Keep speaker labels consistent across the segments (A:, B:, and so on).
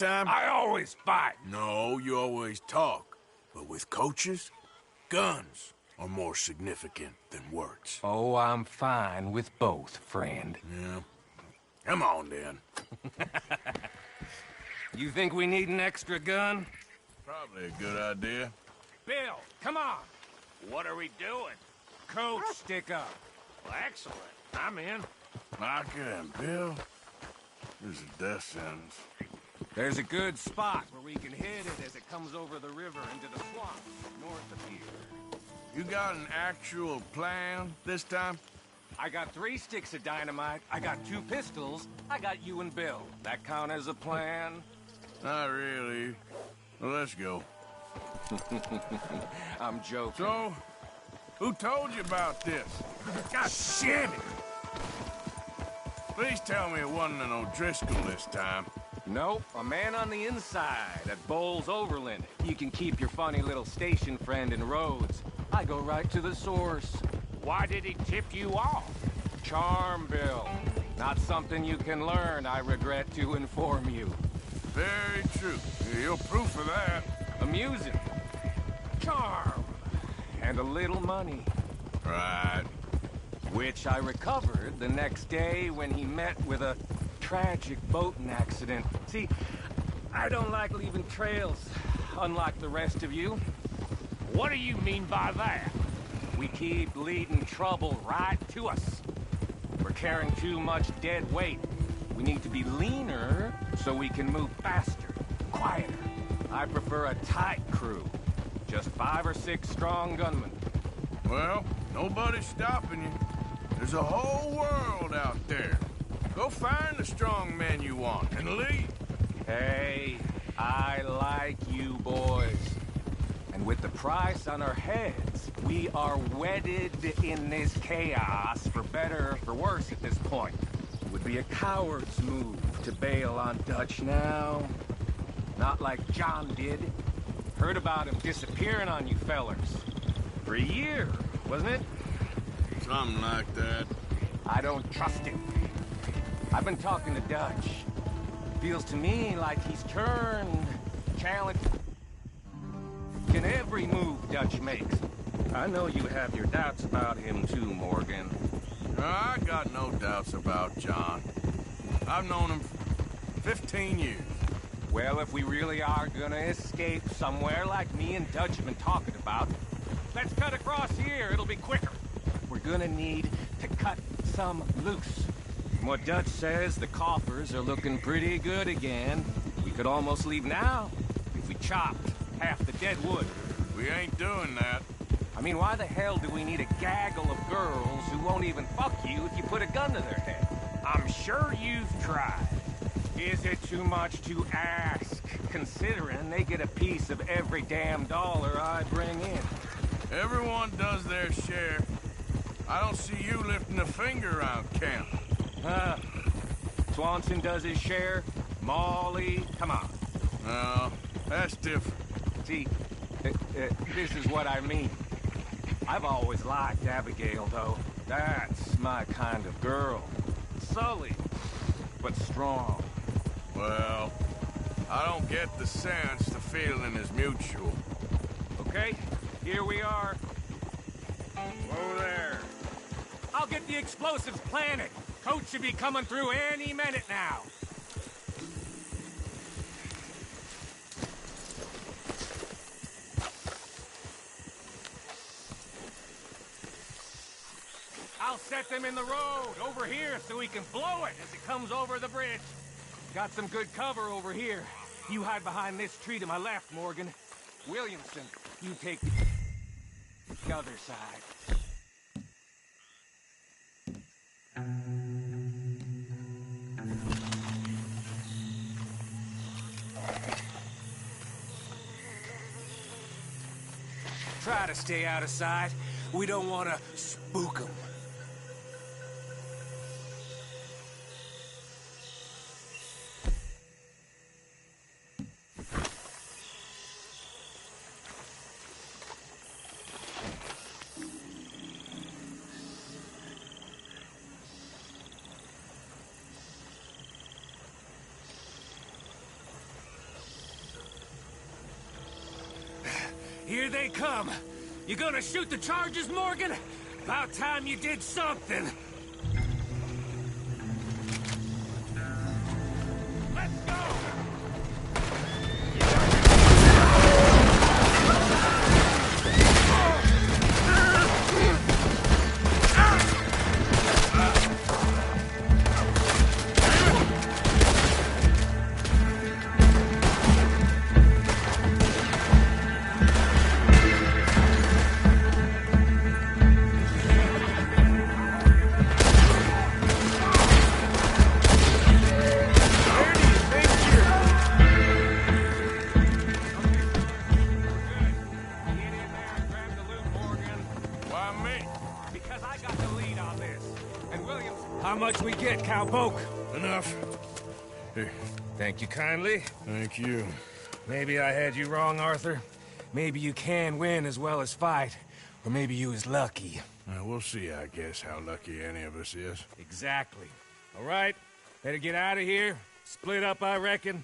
A: time?
B: I always fight.
A: No, you always talk. But with coaches, guns are more significant than words.
B: Oh, I'm fine with both, friend.
A: Yeah. Come on, then.
B: You think we need an extra gun?
A: Probably a good idea.
B: Bill, come on.
C: What are we doing?
B: Coach, stick up.
C: Well, excellent. I'm in.
A: Knock it in, Bill. This is a death sentence.
B: There's a good spot where we can hit it as it comes over the river into the swamp north of here.
A: You got an actual plan this time?
B: I got 3 sticks of dynamite, I got 2 pistols, I got you and Bill. That count as a plan?
A: Not really. Well, let's go.
B: I'm joking.
A: So, who told you about this?
B: God damn it!
A: Please tell me it wasn't an O'Driscoll this time.
B: Nope, a man on the inside at Bowles Overland. You can keep your funny little station friend in Rhodes. I go right to the source.
C: Why did he tip you off?
B: Charm, Bill. Not something you can learn, I regret to inform you.
A: Very true. You're proof of that.
B: Amusing. Charm. And a little money.
A: Right.
B: Which I recovered the next day when he met with a tragic boating accident. See, I don't like leaving trails, unlike the rest of you.
C: What do you mean by that?
B: We keep leading trouble right to us. We're carrying too much dead weight. We need to be leaner so we can move faster, quieter. I prefer a tight crew. Just 5 or 6 strong gunmen.
A: Well, nobody's stopping you. There's a whole world out there. Go find the strong men you want and leave.
B: Hey, I like you boys. And with the price on our heads, we are wedded in this chaos, for better or for worse at this point. It would be a coward's move to bail on Dutch now. Not like John did. Heard about him disappearing on you fellers. For a year, wasn't it?
A: Something like that.
B: I don't trust him. I've been talking to Dutch. Feels to me like he's turned challenged in every move Dutch makes. I know you have your doubts about him too, Morgan.
A: I got no doubts about John. I've known him for 15 years.
B: Well, if we really are gonna escape somewhere like me and Dutch have been talking about, let's cut across here. It'll be quicker. We're gonna need to cut some loose. From what Dutch says, the coffers are looking pretty good again. We could almost leave now if we chopped half the dead wood.
A: We ain't doing that.
B: I mean, why the hell do we need a gaggle of girls who won't even fuck you if you put a gun to their head?
C: I'm sure you've tried.
B: Is it too much to ask, considering they get a piece of every damn dollar I bring in?
A: Everyone does their share. I don't see you lifting a finger around camp.
B: Swanson does his share. Molly, come on.
A: No, that's different.
B: See, this is what I mean. I've always liked Abigail, though. That's my kind of girl. Sully, but strong.
A: Well, I don't get the sense the feeling is mutual.
B: Okay, here we are.
A: Whoa there.
B: I'll get the explosives planted. Coach should be coming through any minute now. I'll set them in the road over here so we can blow it as it comes over the bridge. Got some good cover over here. You hide behind this tree to my left, Morgan. Williamson, you take the other side. Try to stay out of sight. We don't want to spook them. Here they come. You gonna shoot the charges, Morgan? About time you did something. Let's go! How much we get, cowpoke?
A: Enough. Here.
B: Thank you kindly.
A: Thank you.
B: Maybe I had you wrong, Arthur. Maybe you can win as well as fight. Or maybe you is lucky.
A: We'll see, I guess, how lucky any of us is.
B: Exactly. All right, better get out of here. Split up, I reckon.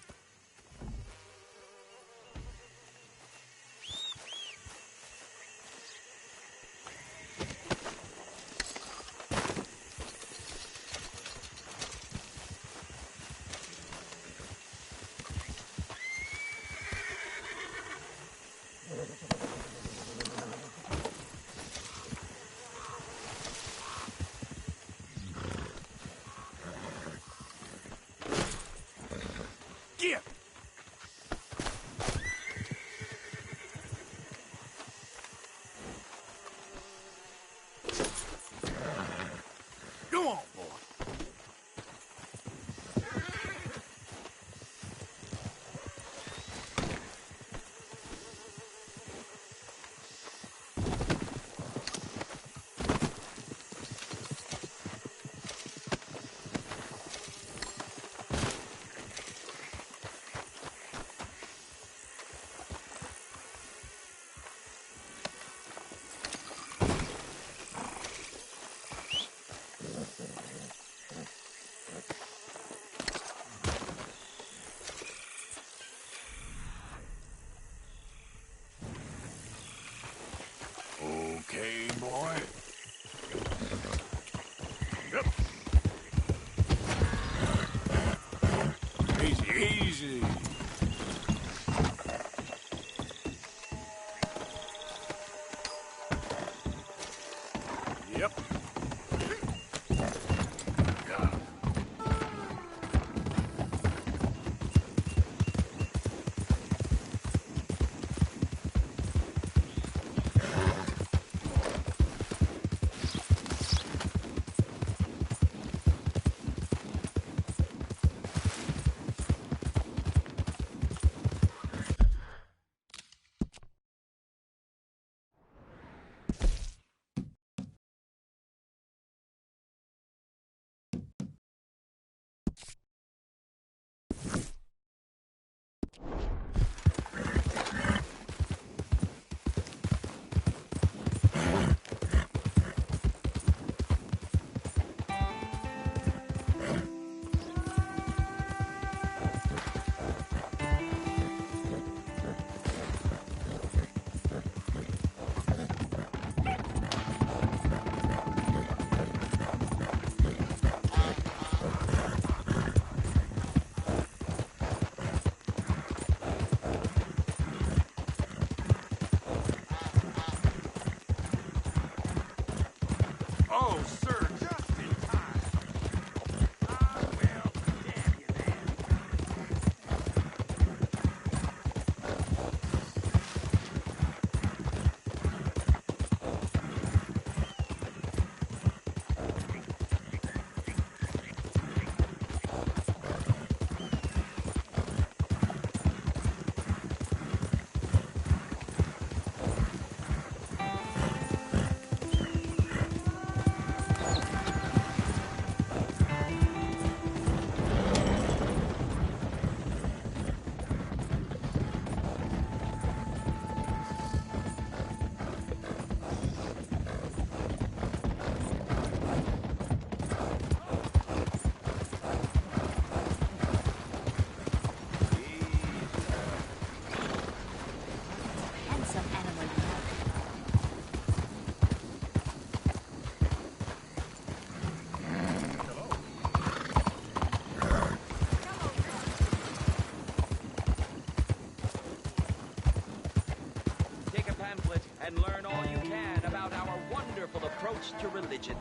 D: and learn all you can about our wonderful approach to religion.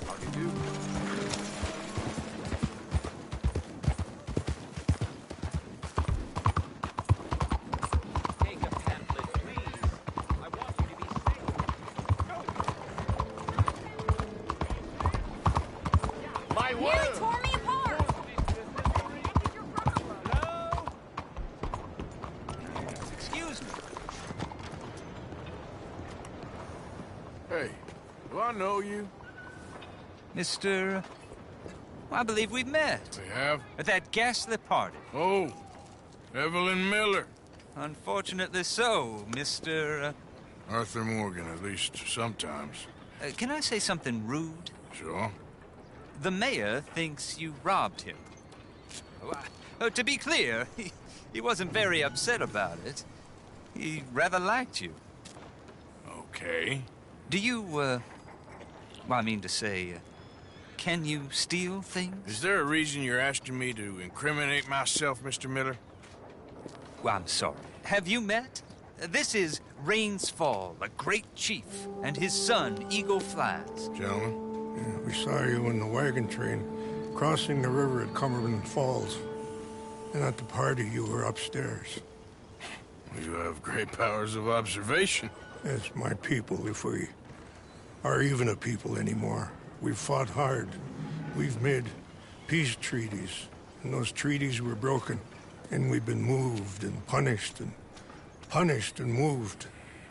A: How do you do?
D: Take a pamphlet, please. I want you to be safe.
A: My
E: You tore me apart!
D: Excuse me.
A: Hey, do I know you?
F: Mr. I believe we've met
A: We have?
F: at that ghastly party.
A: Oh, Evelyn Miller.
F: Unfortunately so, Mr.
A: Arthur Morgan, at least sometimes.
F: Can I say something rude?
A: Sure.
F: The mayor thinks you robbed him. To be clear, he wasn't very upset about it. He rather liked you.
A: Okay.
F: Do you, well, I mean to say, can you steal things?
A: Is there a reason you're asking me to incriminate myself, Mr. Miller?
F: Well, I'm sorry. Have you met? This is Rains Fall, a great chief, and his son, Eagle Flies.
A: Gentlemen?
G: Yeah, we saw you in the wagon train crossing the river at Cumberland Falls. And at the party, you were upstairs.
A: You have great powers of observation.
G: As my people, if we are even a people anymore. We've fought hard. We've made peace treaties. And those treaties were broken. And we've been moved and punished and moved.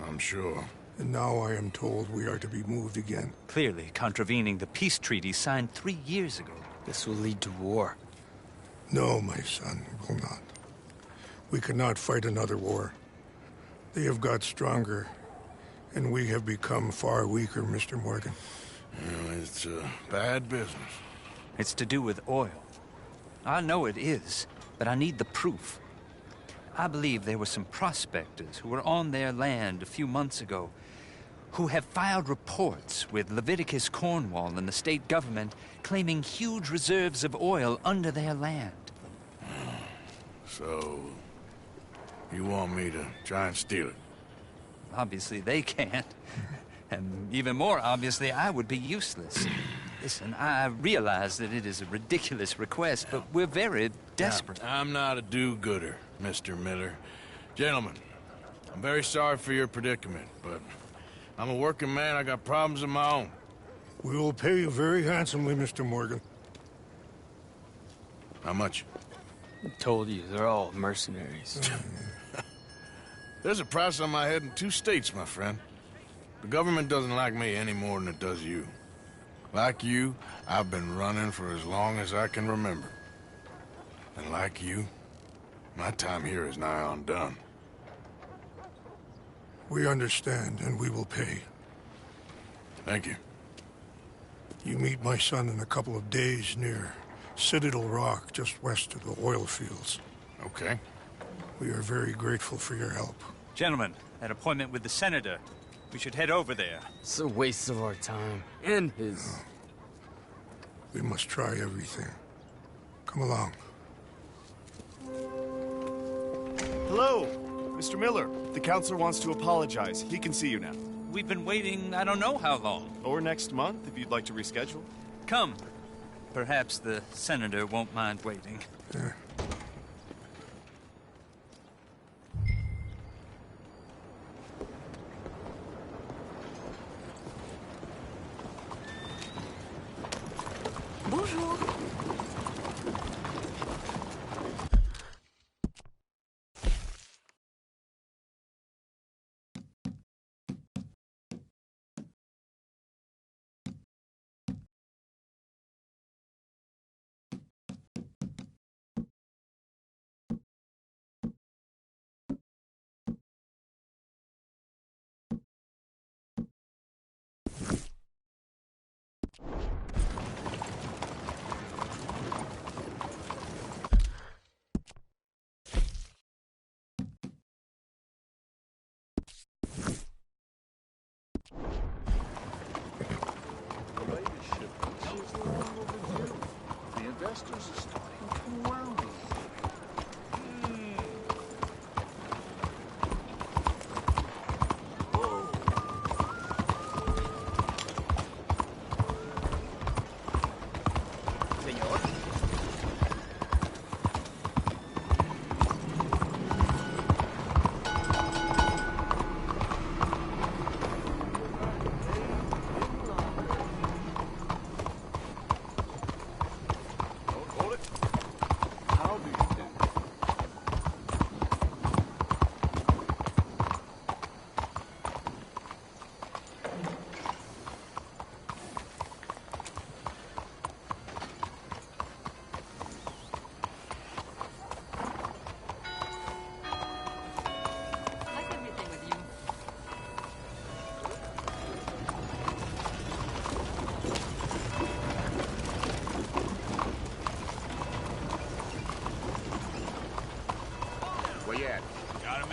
A: I'm sure.
G: And now I am told we are to be moved again.
F: Clearly contravening the peace treaty signed 3 years ago.
H: This will lead to war.
G: No, my son, it will not. We cannot fight another war. They have got stronger, and we have become far weaker, Mr. Morgan.
A: Well, it's bad business.
F: It's to do with oil. I know it is, but I need the proof. I believe there were some prospectors who were on their land a few months ago who have filed reports with Leviticus Cornwall and the state government claiming huge reserves of oil under their land.
A: So, you want me to try and steal it?
F: Obviously, they can't. And even more obviously, I would be useless. Listen, I realize that it is a ridiculous request, but we're very desperate.
A: Now, I'm not a do-gooder, Mr. Miller. Gentlemen, I'm very sorry for your predicament, but I'm a working man. I got problems of my own.
G: We will pay you very handsomely, Mr. Morgan.
A: How much?
H: I told you, they're all mercenaries.
A: There's a price on my head in 2 states, my friend. The government doesn't like me any more than it does you. Like you, I've been running for as long as I can remember. And like you, my time here is nigh on done.
G: We understand, and we will pay.
A: Thank you.
G: You meet my son in a couple of days near Citadel Rock, just west of the oil fields.
A: Okay.
G: We are very grateful for your help.
F: Gentlemen, that appointment with the senator. We should head over there.
H: It's a waste of our time. And his.
G: We must try everything. Come along.
I: Hello, Mr. Miller. The counselor wants to apologize. He can see you now.
F: We've been waiting I don't know how long.
I: Or next month, if you'd like to reschedule.
F: Come. Perhaps the senator won't mind waiting.
E: Bonjour.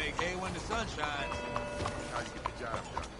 J: make hay when the sun shines.
A: How you get the job done.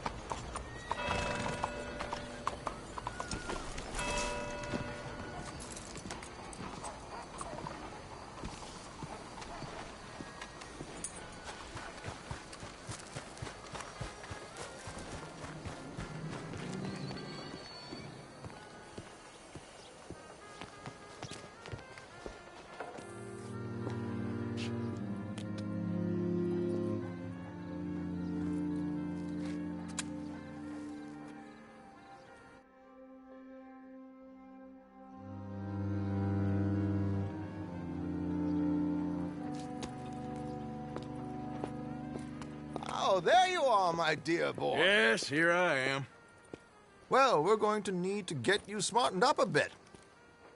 K: Oh, there you are, my dear boy.
A: Yes, here I am.
K: Well, we're going to need to get you smartened up a bit.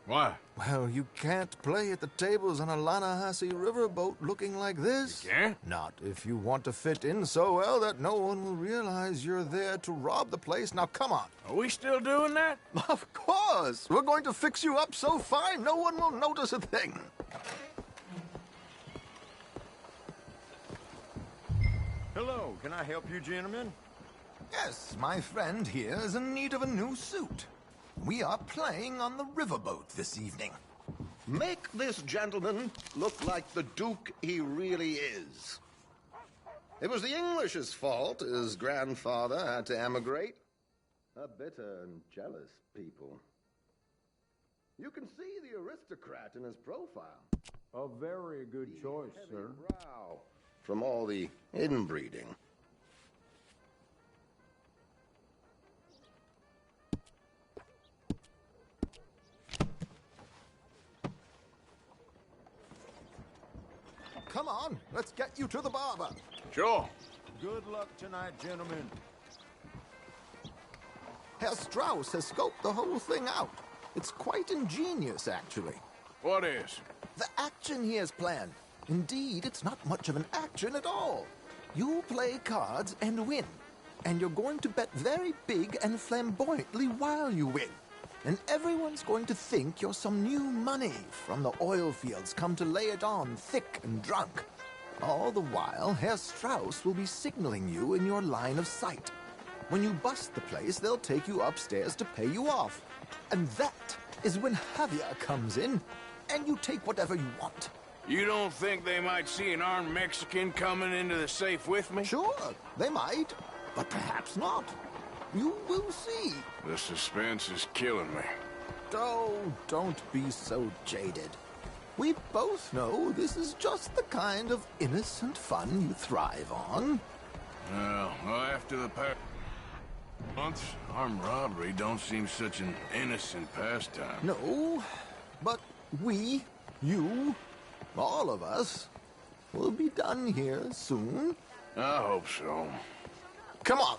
A: Why?
K: Well, you can't play at the tables on a Lannahechee riverboat looking like this.
A: You can't?
K: Not if you want to fit in so well that no one will realize you're there to rob the place. Now, come on.
A: Are we still doing that?
K: Of course. We're going to fix you up so fine no one will notice a thing.
L: Hello, can I help you, gentlemen?
K: Yes, my friend here is in need of a new suit. We are playing on the riverboat this evening.
M: Make this gentleman look like the Duke he really is. It was the English's fault his grandfather had to emigrate. A bitter and jealous people. You can see the aristocrat in his profile.
L: A very good choice, sir.
M: Brow from all the inbreeding.
K: Come on, let's get you to the barber.
A: Sure.
L: Good luck tonight, gentlemen.
K: Herr Strauss has scoped the whole thing out. It's quite ingenious, actually.
A: What is?
K: The action he has planned. Indeed, it's not much of an action at all. You play cards and win. And you're going to bet very big and flamboyantly while you win. And everyone's going to think you're some new money from the oil fields come to lay it on thick and drunk. All the while, Herr Strauss will be signaling you in your line of sight. When you bust the place, they'll take you upstairs to pay you off. And that is when Javier comes in, and you take whatever you want.
A: You don't think they might see an armed Mexican coming into the safe with me?
K: Sure, they might, but perhaps not. You will see.
A: The suspense is killing me.
K: Oh, don't be so jaded. We both know this is just the kind of innocent fun you thrive on.
A: Well, after the past months, armed robbery don't seem such an innocent pastime.
K: No, but we, you, all of us, will be done here soon.
A: I hope so.
K: Come on.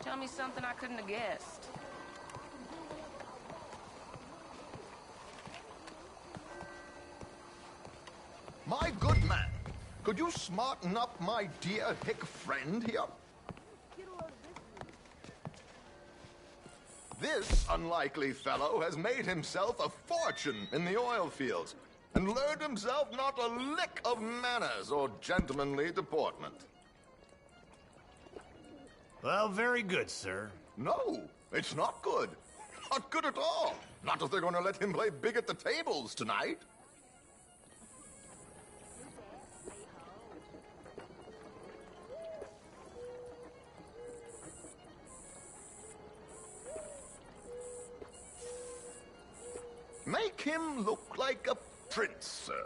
E: Tell me something I couldn't have guessed.
K: My good man, could you smarten up my dear hick friend here? This unlikely fellow has made himself a fortune in the oil fields and learned himself not a lick of manners or gentlemanly deportment.
C: Well, very good, sir.
K: No, it's not good. Not good at all. Not if they're going to let him play big at the tables tonight. Make him look like a prince, sir.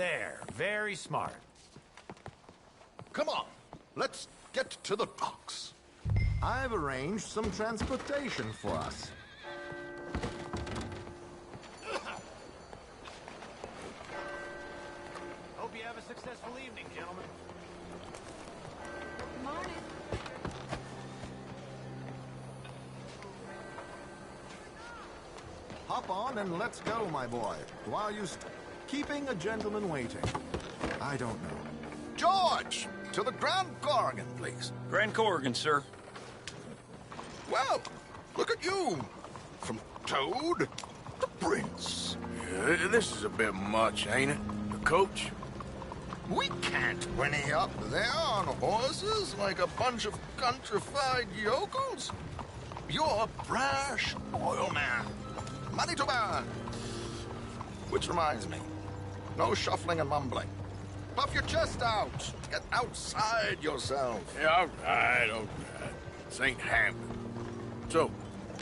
C: there. Very smart.
M: Come on, let's get to the docks. I've arranged some transportation for us.
C: Hope you have a successful evening, gentlemen.
E: Morning.
M: Hop on and let's go, my boy. While you keeping a gentleman waiting. I don't know. George! To the Grand Corrigan, please.
J: Grand Corrigan, sir.
M: Well, look at you. From Toad to Prince.
A: Yeah, this is a bit much, ain't it? The coach?
M: We can't whinny up there on horses like a bunch of countrified yokels. You're a brash oil man. Money to burn. Which reminds me, no shuffling and mumbling. Puff your chest out. Get outside yourself.
A: Yeah, all right. This ain't happening. So,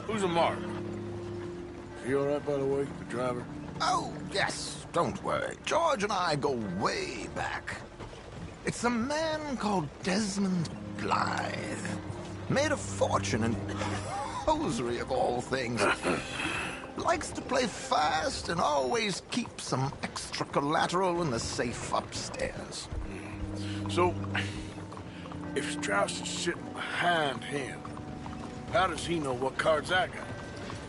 A: who's a mark? Is he all right, by the way, the driver?
M: Oh, yes. Don't worry. George and I go way back. It's a man called Desmond Blythe. Made a fortune in hosiery of all things. Likes to play fast and always keeps some extra collateral in the safe upstairs.
A: So, if Strauss is sitting behind him, how does he know what cards I got?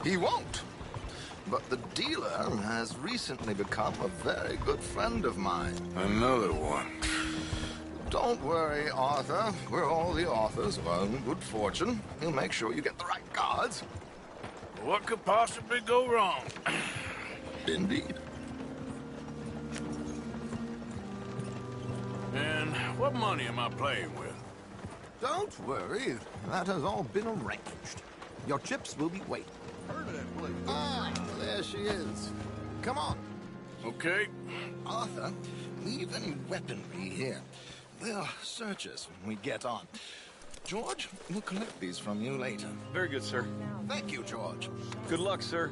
M: He won't. But the dealer has recently become a very good friend of mine.
A: Another one.
M: Don't worry, Arthur. We're all the authors of our good fortune. He'll make sure you get the right cards.
A: What could possibly go wrong?
M: Indeed.
A: And what money am I playing with?
M: Don't worry. That has all been arranged. Your chips will be waiting. Ah, there she is. Come on.
A: Okay.
M: Arthur, leave any weaponry here. They'll search us when we get on. George, we'll collect these from you later.
J: Very good, sir.
M: Thank you, George.
J: Good luck, sir.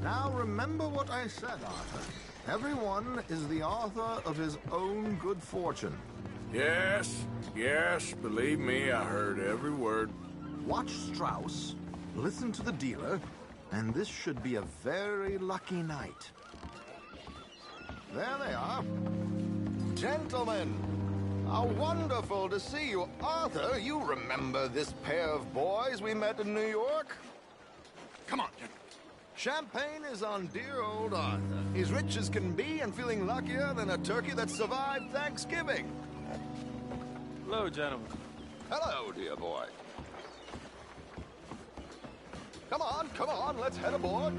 M: Now remember what I said, Arthur. Everyone is the author of his own good fortune.
A: Yes, believe me, I heard every word.
M: Watch Strauss, listen to the dealer, and this should be a very lucky night. There they are. Gentlemen, how wonderful to see you. Arthur, you remember this pair of boys we met in New York? Come on, gentlemen. Champagne is on dear old Arthur. He's rich as can be and feeling luckier than a turkey that survived Thanksgiving.
H: Hello, gentlemen.
M: Hello, dear boy. Come on, let's head aboard.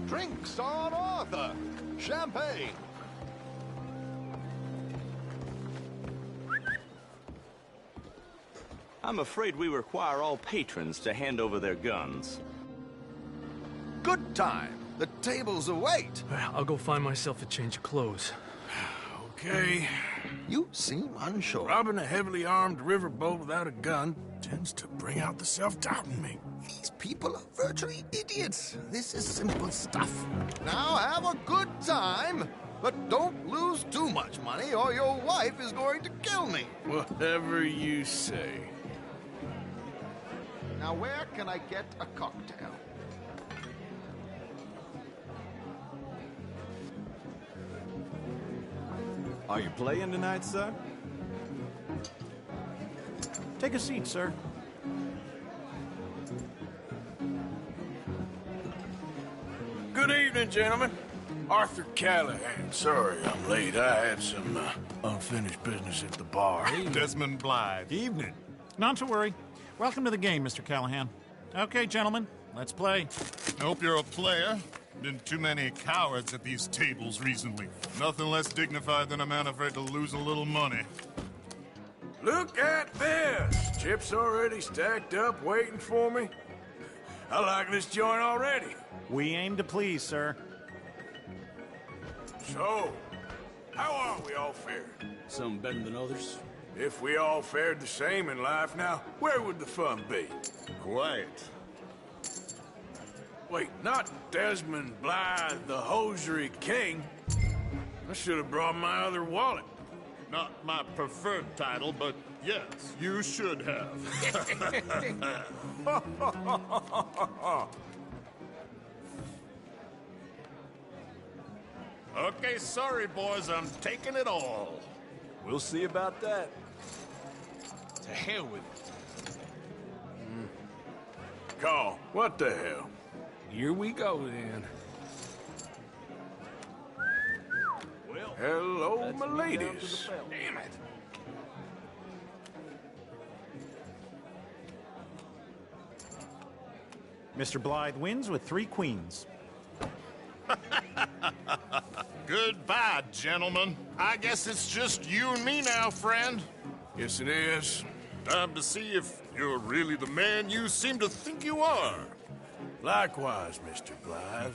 M: Drinks on Arthur. Champagne.
N: I'm afraid we require all patrons to hand over their guns.
M: Good time. The tables await.
H: I'll go find myself a change of clothes.
A: Okay.
M: You seem unsure.
A: Robbing a heavily armed riverboat without a gun tends to bring out the self-doubt in me.
M: These people are virtually idiots. This is simple stuff. Now have a good time, but don't lose too much money or your wife is going to kill me.
A: Whatever you say.
M: Now where can I get a cocktail?
L: Are you playing tonight, sir? Take a seat, sir.
A: Good evening, gentlemen. Arthur Callahan. Sorry I'm late. I had some unfinished business at the bar.
O: Hey, Desmond Blythe. Evening. Not to worry. Welcome to the game, Mr. Callahan. Okay, gentlemen, let's play. I hope you're a player. Been too many cowards at these tables recently. Nothing less dignified than a man afraid to lose a little money.
A: Look at this! Chips already stacked up, waiting for me. I like this joint already.
O: We aim to please, sir.
A: So, how are we all fared?
J: Some better than others.
A: If we all fared the same in life now, where would the fun be?
L: Quiet.
A: Wait, not Desmond Blythe, the hosiery king. I should have brought my other wallet.
O: Not my preferred title, but yes, you should have. Okay, sorry, boys, I'm taking it all.
L: We'll see about that.
H: To hell with it.
A: Call, what the hell?
H: Here we go, then.
A: Well, hello, my ladies.
H: Damn it.
L: Mr. Blythe wins with 3 queens.
O: Goodbye, gentlemen. I guess it's just you and me now, friend.
A: Yes, it is.
O: Time to see if you're really the man you seem to think you are.
A: Likewise, Mr. Blythe.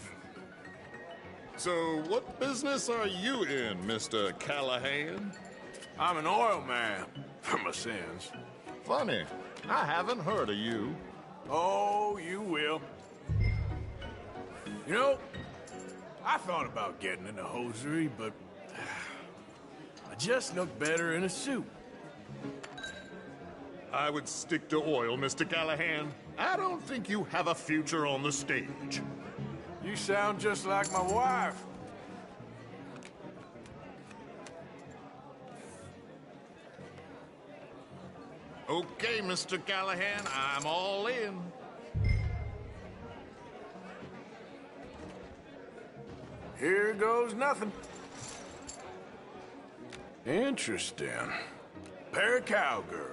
O: So, what business are you in, Mr. Callahan?
A: I'm an oil man, for my sins.
O: Funny, I haven't heard of you.
A: Oh, you will. You know, I thought about getting into hosiery, but I just look better in a suit.
O: I would stick to oil, Mr. Callahan. I don't think you have a future on the stage.
A: You sound just like my wife.
O: Okay, Mr. Callahan, I'm all in.
A: Here goes nothing. Interesting. Pair of cowgirls.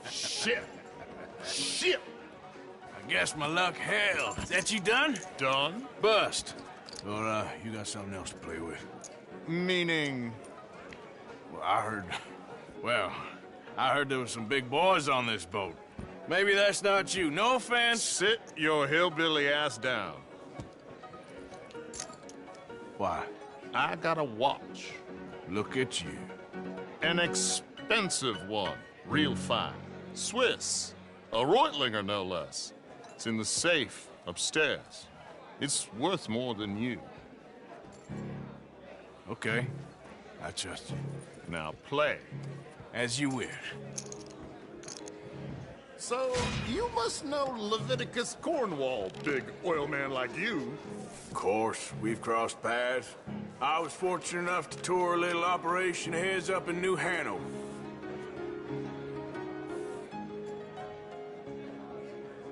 A: Shit. Shit. I guess my luck held. Is that you done?
O: Done?
A: Bust. Or, you got something else to play with?
O: Meaning?
A: Well, I heard there was some big boys on this boat. Maybe that's not you. No offense.
O: Sit your hillbilly ass down.
A: Why?
O: I got a watch.
A: Look at you.
O: An expensive one. Real fine. Swiss. A Reutlinger, no less. It's in the safe upstairs. It's worth more than you.
A: Okay. I trust you.
O: Now play.
A: As you wish.
O: So, you must know Leviticus Cornwall, big oil man like you.
A: Of course, we've crossed paths. I was fortunate enough to tour a little operation of his up in New Hanover.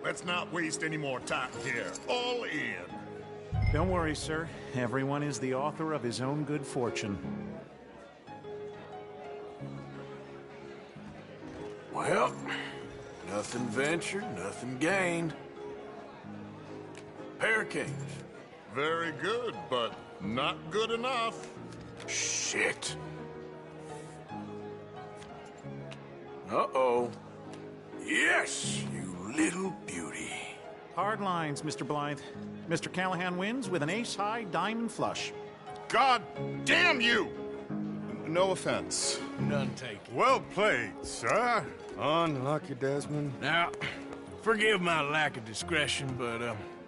O: Let's not waste any more time here. All in.
L: Don't worry, sir. Everyone is the author of his own good fortune.
A: Well, nothing ventured, nothing gained. Pair of kings.
O: Very good, but not good enough.
A: Shit. Uh-oh. Yes, you little beauty.
L: Hard lines, Mr. Blythe. Mr. Callahan wins with an ace-high diamond flush.
O: God damn you! No offense.
A: None taken.
G: Well played, sir. Unlucky, Desmond.
A: Now, forgive my lack of discretion, but,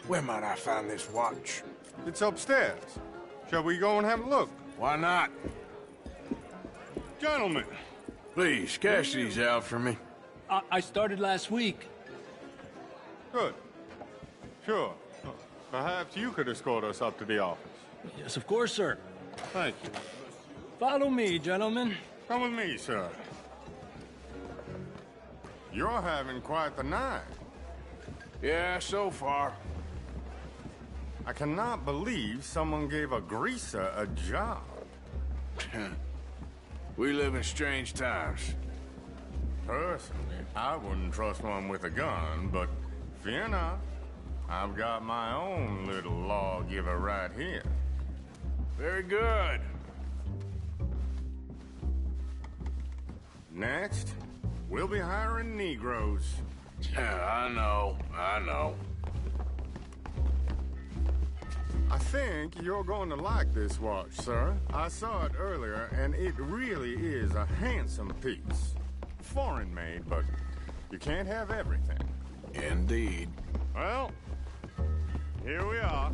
A: where might I find this watch?
G: It's upstairs. Shall we go and have a look?
A: Why not?
G: Gentlemen.
A: Please, cash these out for me.
J: I started last week.
G: Good. Sure. Perhaps you could escort us up to the office.
J: Yes, of course, sir.
G: Thank you.
J: Follow me, gentlemen.
G: Come with me, sir. You're having quite the night.
A: Yeah, so far.
G: I cannot believe someone gave a greaser a job.
A: We live in strange times.
G: Personally, I wouldn't trust one with a gun, but fear not. I've got my own little lawgiver right here.
A: Very good.
G: Next, we'll be hiring Negroes.
A: Yeah, I know.
P: I think you're going to like this watch, sir. I saw it earlier, and it really is a handsome piece. Foreign made, but you can't have everything.
A: Indeed.
P: Well, here we are.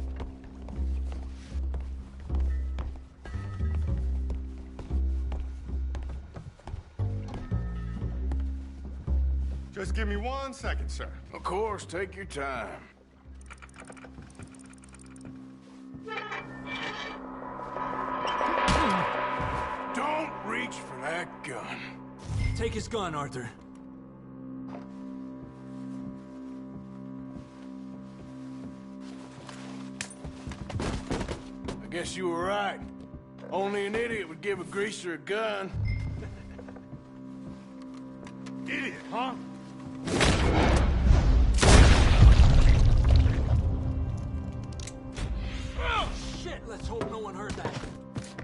P: Just give me 1 second, sir.
A: Of course, take your time. Don't reach for that gun.
J: Take his gun, Arthur.
A: I guess you were right. Only an idiot would give a greaser a gun.
P: Idiot, huh?
J: Oh, shit! Let's hope no one heard that.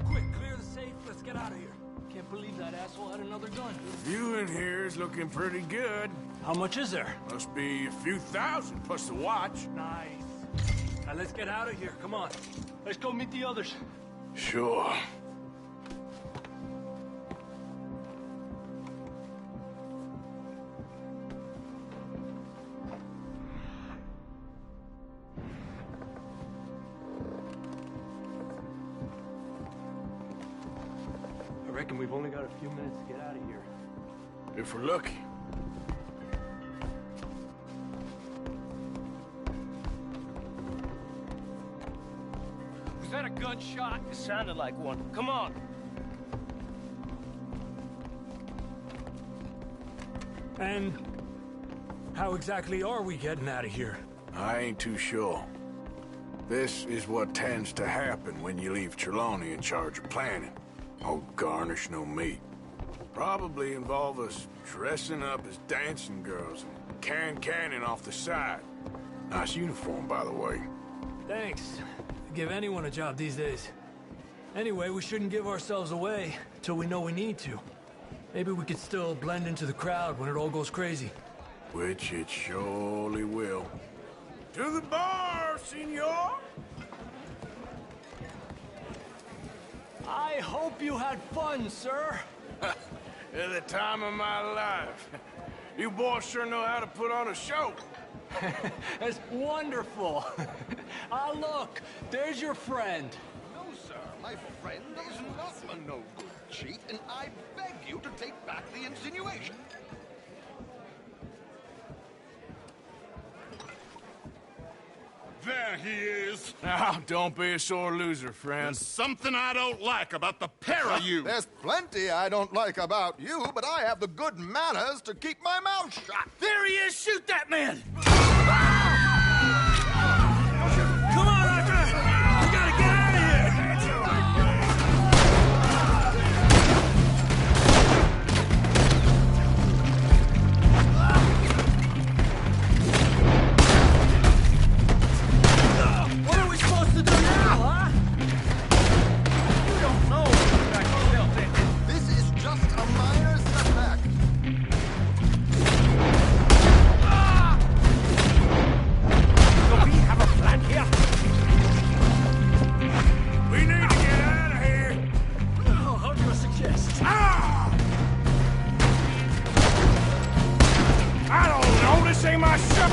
J: Quick, clear the safe. Let's get out of here. Can't believe that asshole had another gun.
A: The view in here is looking pretty good.
J: How much is there?
A: Must be a few thousand plus the watch.
J: Nice. Now let's get out of here. Come on. Let's go meet the others.
A: Sure.
J: I reckon we've only got a few minutes to get out of here.
A: If we're lucky.
J: Was that a gunshot? It sounded like one. Come on. And how exactly are we getting out of here?
A: I ain't too sure. This is what tends to happen when you leave Trelawney in charge of planning. Oh, garnish no meat. Probably involve us dressing up as dancing girls and canning off the side. Nice uniform, by the way.
J: Thanks. Give anyone a job these days. Anyway, we shouldn't give ourselves away till we know we need to. Maybe we could still blend into the crowd when it all goes crazy.
A: Which it surely will. To the bar, senor!
J: I hope you had fun, sir.
A: At the time of my life. You boys sure know how to put on a show.
J: That's wonderful. Ah, look, there's your friend.
M: No, sir, my friend is not a no-good cheat, and I beg you to take back the insinuation.
O: There he is.
A: Now, don't be a sore loser, friend.
O: There's something I don't like about the pair of you.
M: There's plenty I don't like about you, but I have the good manners to keep my mouth shut.
J: There he is! Shoot that man! Come on, Arthur! We gotta get out of here! What are we supposed to do now, huh?
M: You don't know what I built it. This is just a minor setback.
C: Do we have a plan here?
A: We need to get out of here.
J: Oh, how do you suggest?
A: I don't know. This ain't my shop.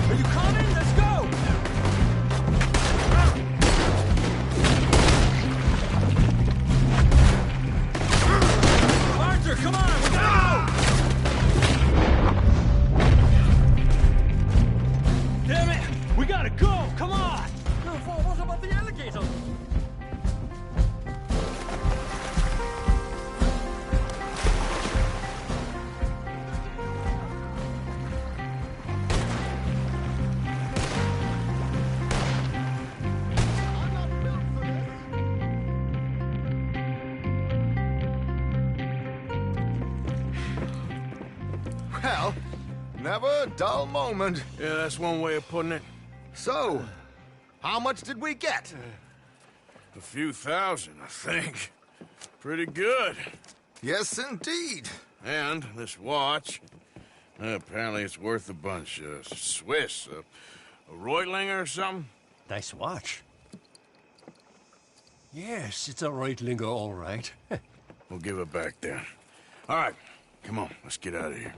J: Are you coming? Let's go! Arthur, come on! We gotta go! Damn it! We gotta go! Come on! What about the alligator?
M: Well, never a dull moment.
A: Yeah, that's one way of putting it.
M: So, how much did we get?
A: A few thousand, I think. Pretty good.
M: Yes, indeed.
A: And this watch, Apparently it's worth a bunch. Swiss. A Reutlinger or something?
C: Nice watch. Yes, it's a Reutlinger, all right.
A: We'll give it back then. All right, come on, let's get out of here.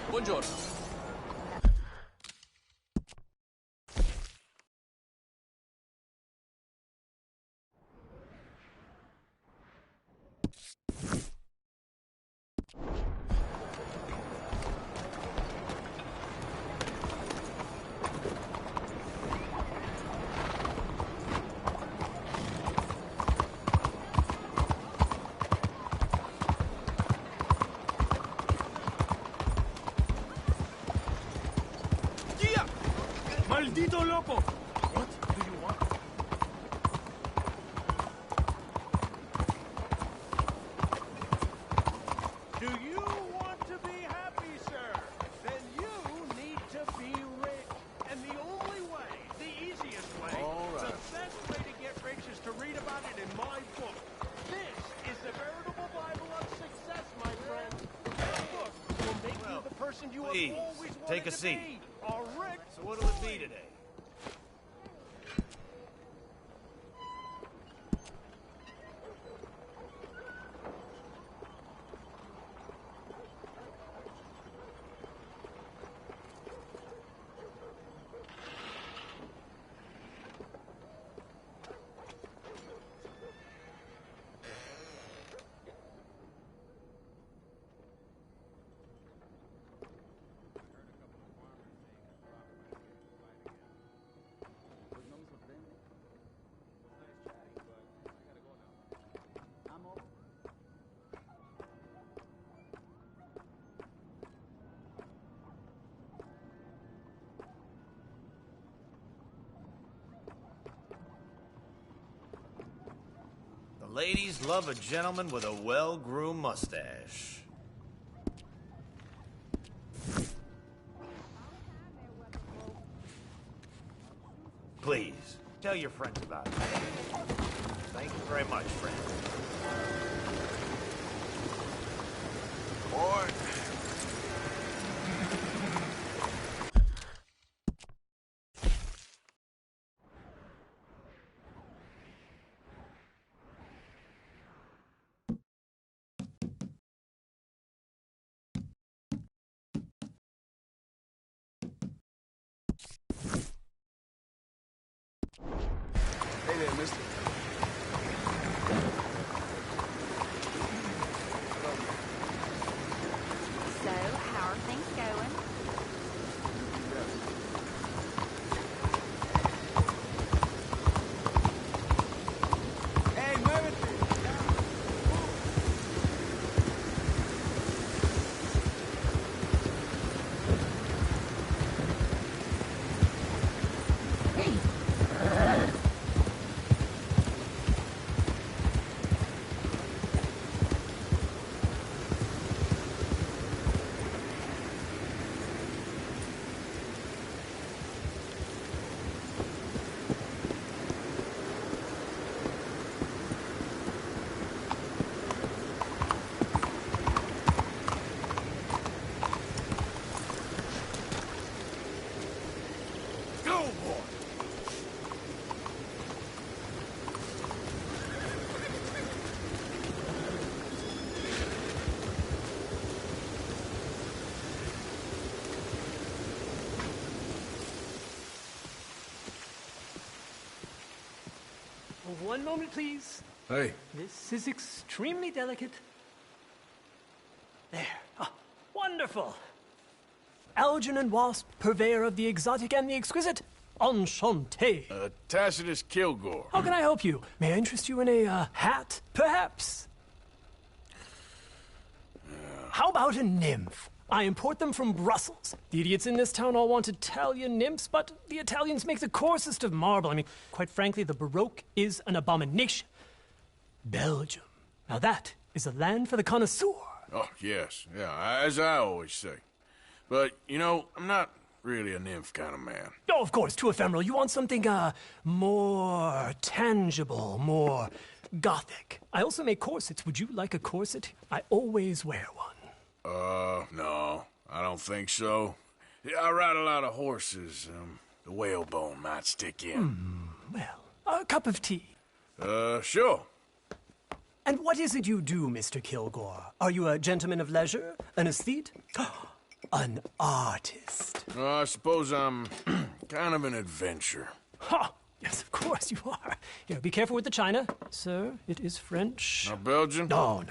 Q: Buongiorno.
C: Maldito loco!
Q: What do you want?
C: Do you want to be happy, sir? Then you need to be rich. And the only way, the easiest way, the best way to get rich is to read about it in my book. This is the veritable Bible of success, my friend. This book will make you the person you have always wanted
R: take a
C: to
R: seat.
C: be. A rich
R: So what'll it be today? Ladies love a gentleman with a well-groomed mustache. Please, tell your friends about it. Thank you very much, friend.
A: Boy.
I: Hey there, mister.
S: So, how are things going?
I: Hey, muévete.
J: One moment, please.
A: Hey.
J: This is extremely delicate. There. Ah, wonderful. Algernon Wasp, purveyor of the exotic and the exquisite. Enchanté.
A: Tacitus Kilgore.
J: How can I help you? May I interest you in a hat, perhaps? How about a nymph? I import them from Brussels. The idiots in this town all want Italian nymphs, but the Italians make the coarsest of marble. I mean, quite frankly, the Baroque is an abomination. Belgium. Now that is a land for the connoisseur.
A: Oh, yes. Yeah, as I always say. But, you know, I'm not really a nymph kind of man.
J: Oh, of course, too ephemeral. You want something, more tangible, more gothic. I also make corsets. Would you like a corset? I always wear one.
A: No, I don't think so. Yeah, I ride a lot of horses. The whalebone might stick in.
J: Well, a cup of tea.
A: Sure.
J: And what is it you do, Mr. Kilgore? Are you a gentleman of leisure? An aesthete? An artist?
A: I suppose I'm kind of an adventurer.
J: Ha! Yes, of course you are. Here, be careful with the china. Sir, it is French.
A: Not Belgian?
J: No.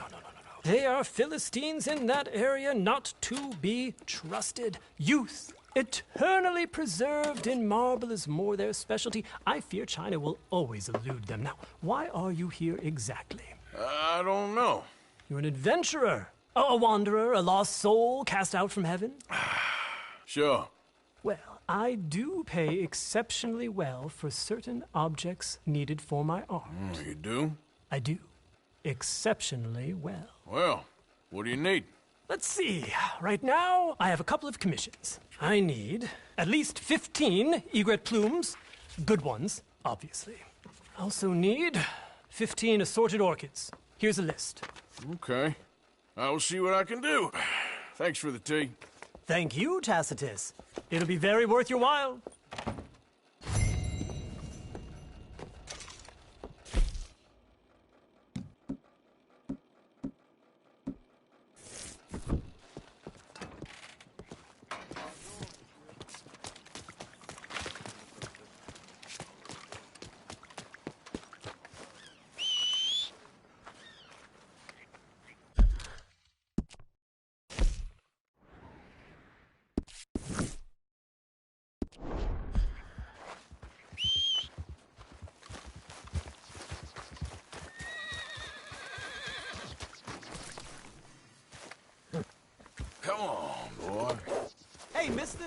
J: They are Philistines in that area, not to be trusted. Youth, eternally preserved in marble, is more their specialty. I fear China will always elude them. Now, why are you here exactly?
A: I don't know.
J: You're an adventurer. A wanderer, a lost soul cast out from heaven?
A: Sure.
J: Well, I do pay exceptionally well for certain objects needed for my art.
A: You do?
J: I do. Exceptionally well.
A: Well, what do you need?
J: Let's see. Right now, I have a couple of commissions. I need at least 15 egret plumes. Good ones, obviously. I also need 15 assorted orchids. Here's a list.
A: Okay. I will see what I can do. Thanks for the tea.
J: Thank you, Tacitus. It'll be very worth your while.
A: Come on, boy.
J: Hey, mister.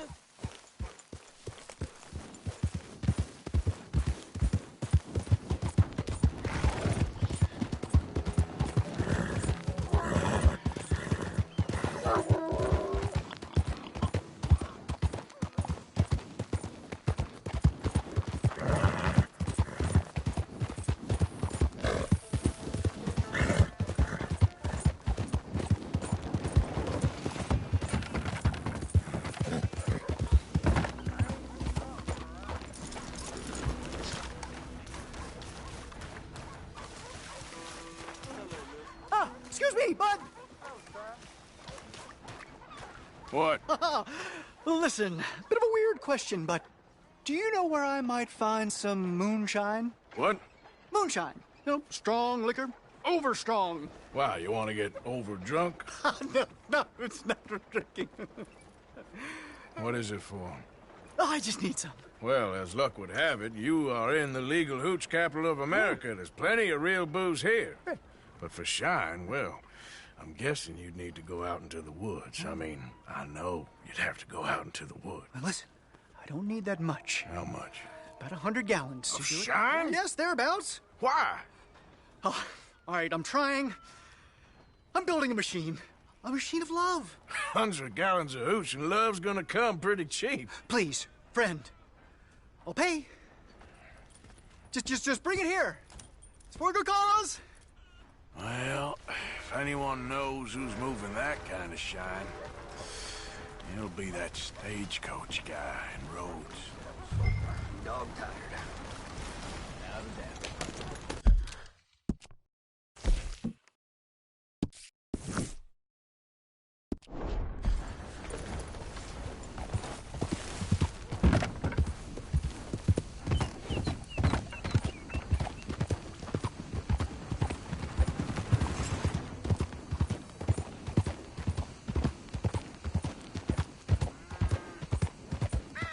T: Excuse me, bud.
A: What?
T: Listen, bit of a weird question, but do you know where I might find some moonshine?
A: What?
T: Moonshine. You know, strong liquor. Over strong.
A: Wow, you want to get over drunk?
T: No, it's not for drinking.
A: What is it for?
T: I just need some.
A: Well, as luck would have it, you are in the legal hooch capital of America. There's plenty of real booze here. But for shine, well, I'm guessing you'd need to go out into the woods. I mean, I know you'd have to go out into the woods.
T: Now listen, I don't need that much.
A: How much?
T: About 100 gallons.
A: Of
T: to do it.
A: shine?
T: Yes, thereabouts.
A: Why?
T: Oh, all right, I'm trying. I'm building a machine. A machine of love.
A: 100 gallons of hooch and love's gonna come pretty cheap.
T: Please, friend. I'll pay. Just bring it here. It's for a good cause.
A: Well, if anyone knows who's moving that kind of shine, it'll be that stagecoach guy in Rhodes.
R: Dog-tired. Without a doubt.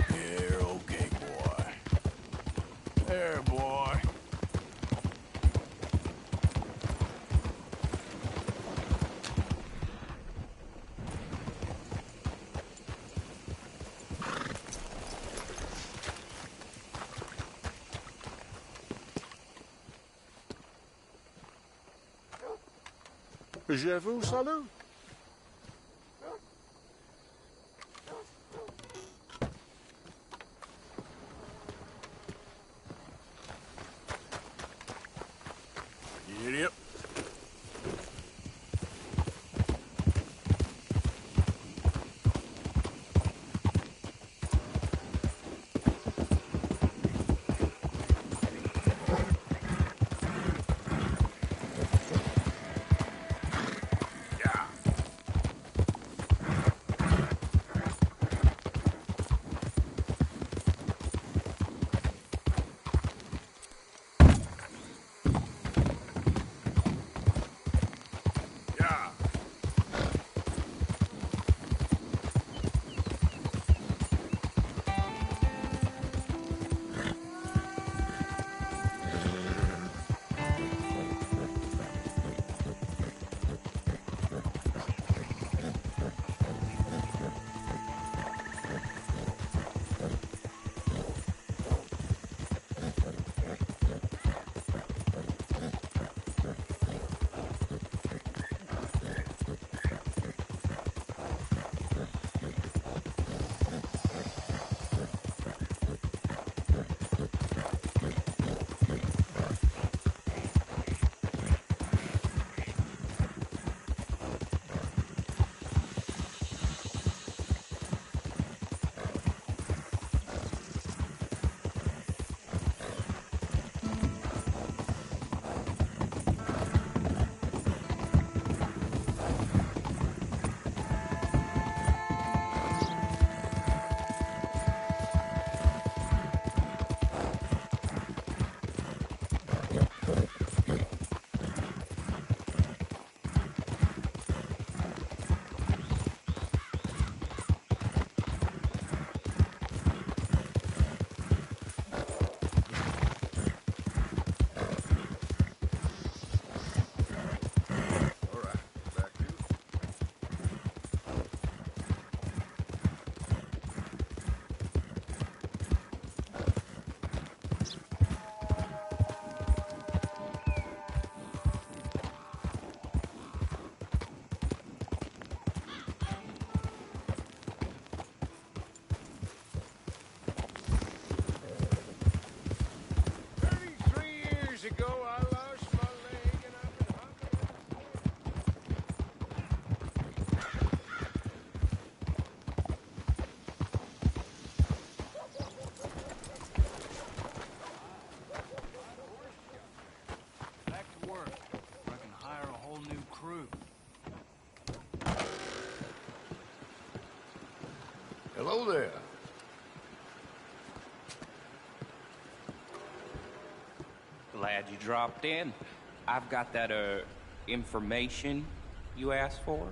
A: There, okay, boy. There, boy.
P: Je vous salue.
A: Yep.
C: Ago, I lost my leg and I've been
Q: Back to work. I can hire a whole new crew.
A: Hello there.
B: Glad you dropped in. I've got that, information you asked for.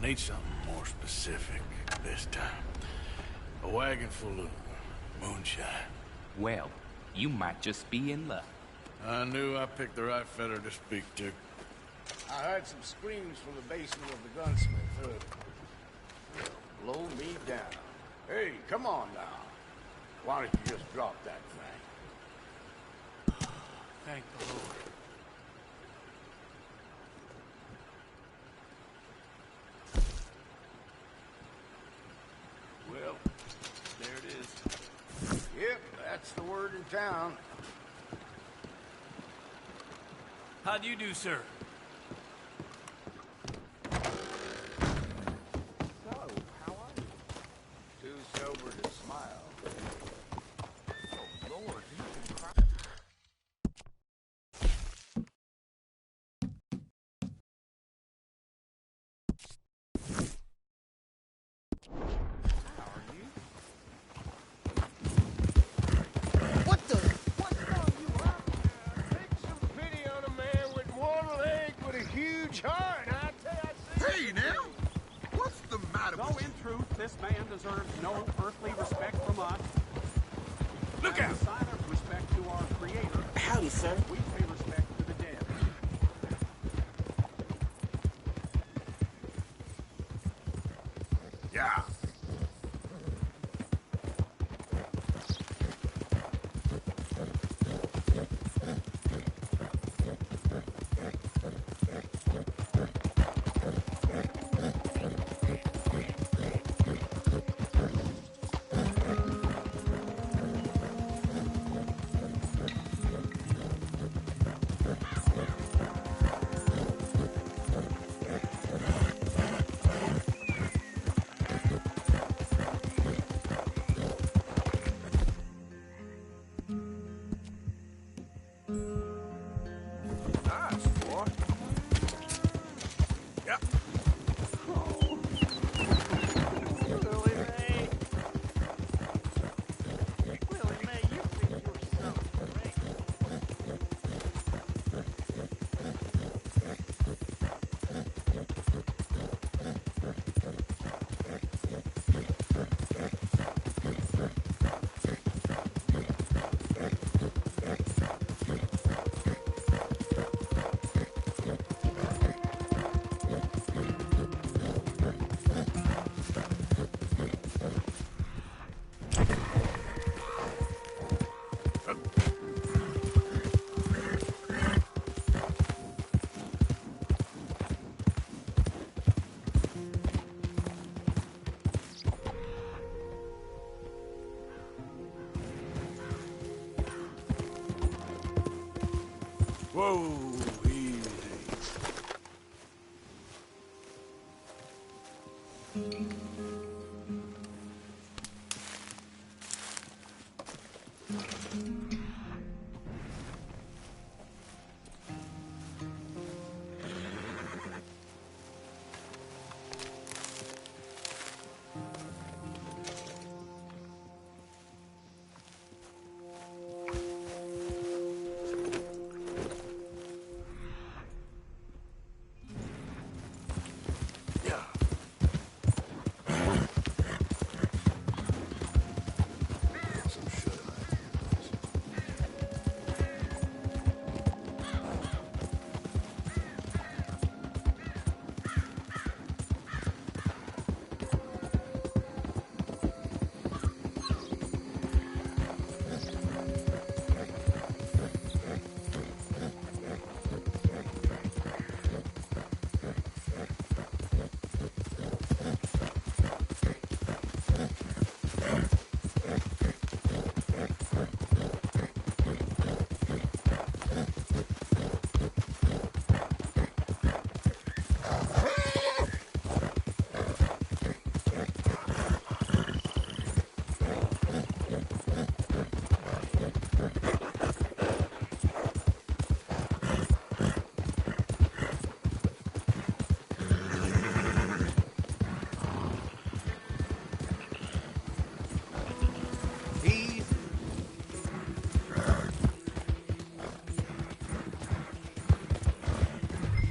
A: Need something more specific this time. A wagon full of moonshine.
B: Well, you might just be in luck.
A: I knew I picked the right feller to speak to.
H: I heard some screams from the basement of the gunsmith earlier. Blow me down. Hey, come on now. Why don't you just drop that thing?
Q: Thank the Lord.
H: Well, there it is. Yep, that's the word in town.
Q: How do you do, sir?
H: So, how are you? Too sober to smile. Oh, Lord, you can cry.
U: This man deserves no earthly respect from us.
H: Look out!
U: A sign of respect to our Creator.
V: Howdy, sir.
U: We pay respect to the dead.
H: Yeah.
A: Whoa, easy.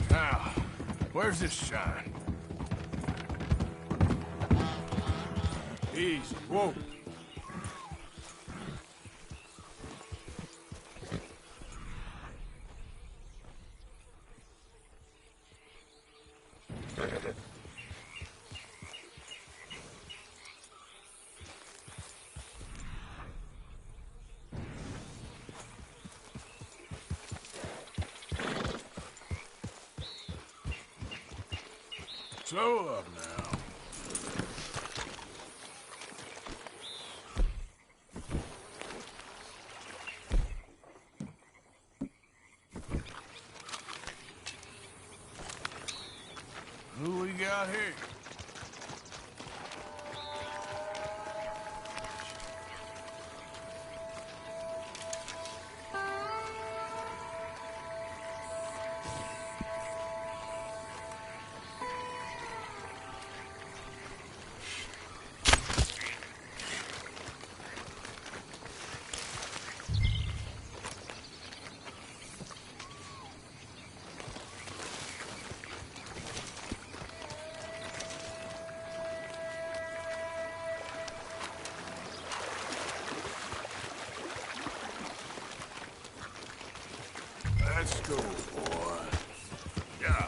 A: Now, where's this shine? Easy. Whoa. Slow up now. Who we got here? Let's go, boy. Yeah.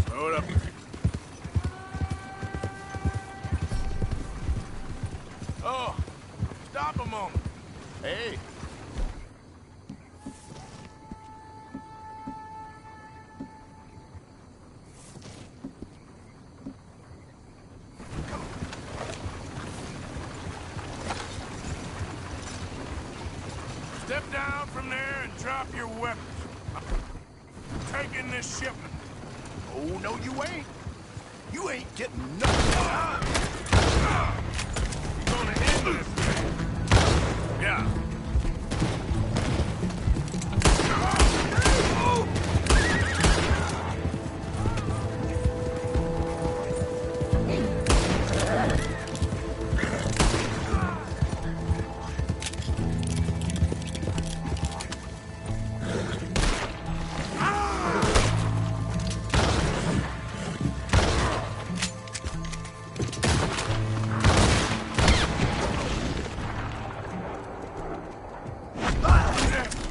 A: Slow it up. Oh, stop a moment. Hey. Step down from there and drop your weapons. I'm taking this shipment. Oh, no, you ain't. You ain't getting nothing. You're gonna end this thing. Yeah.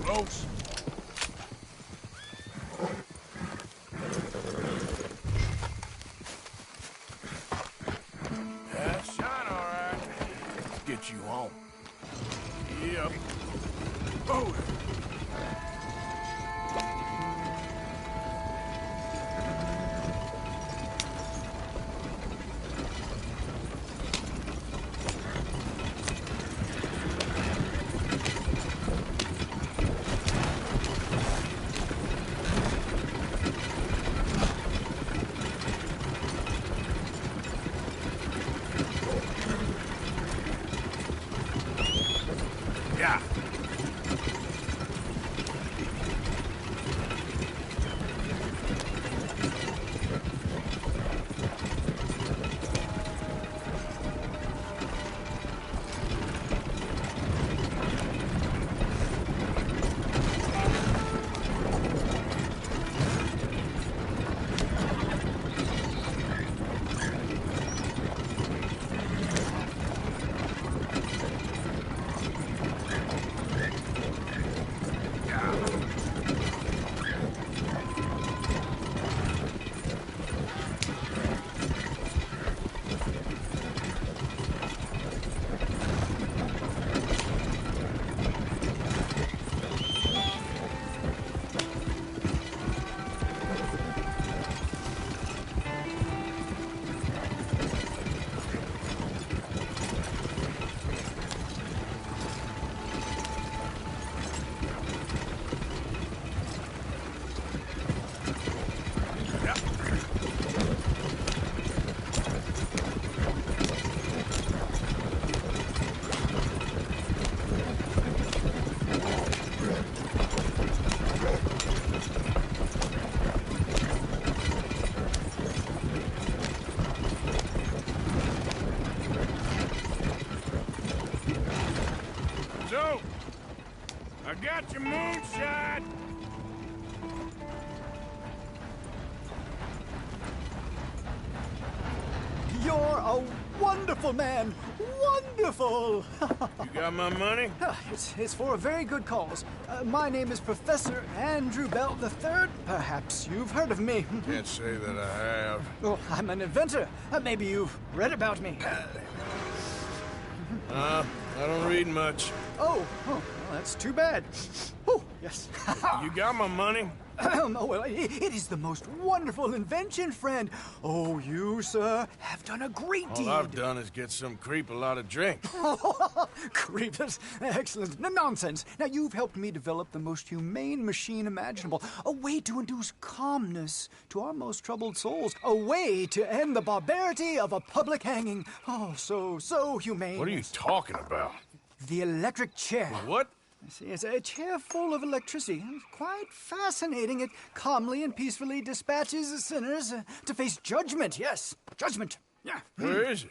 A: Close. Yeah, shine all right. Let's get you home. Yep. Oh. Yeah. So, I got your moonshine.
T: You're a wonderful man. Wonderful.
A: You got my money?
T: It's for a very good cause. My name is Professor Andrew Bell III. Perhaps you've heard of me.
A: Can't say that I have.
T: Oh, I'm an inventor. Maybe you've read about me.
A: I don't read much.
T: Oh, well, that's too bad. Oh, yes.
A: You got my money?
T: Oh, well, it is the most wonderful invention, friend. Oh, you, sir, have done a great deed.
A: All I've done is get some creep a lot of drink.
T: Creep, that's excellent. No, nonsense. Now, you've helped me develop the most humane machine imaginable. A way to induce calmness to our most troubled souls. A way to end the barbarity of a public hanging. Oh, so humane.
A: What are you talking about?
T: The electric chair.
A: What?
T: See, it's a chair full of electricity. It's quite fascinating. It calmly and peacefully dispatches the sinners to face judgment. Yes, judgment. Yeah.
A: Where is it?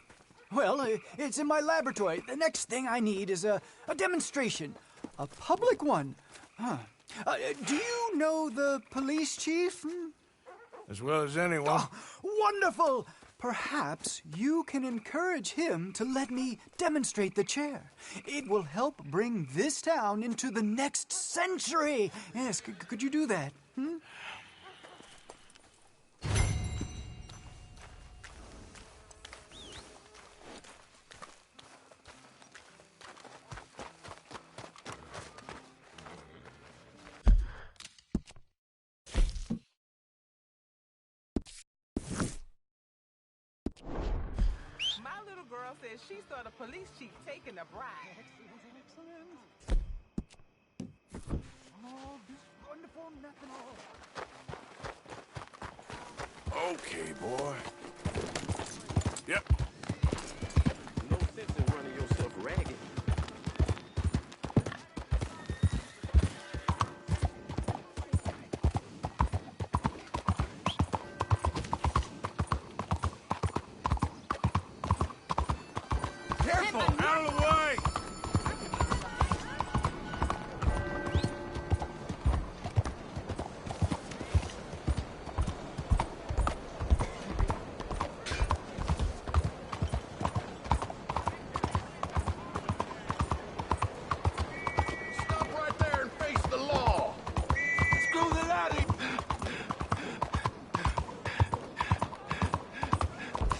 T: Well, it's in my laboratory. The next thing I need is a demonstration. A public one. Huh. Do you know the police chief?
A: As well as anyone.
T: Oh, wonderful! Perhaps you can encourage him to let me demonstrate the chair. It will help bring this town into the next century. Yes, could you do that?
D: My little girl says she saw the police chief taking a bribe.
T: Excellent. Oh, this wonderful methanol.
A: Okay, boy. Yep.
N: No sense in running yourself ragged.
A: Careful! Out of the way!
H: Stop right there and face the law. Screw the laddie.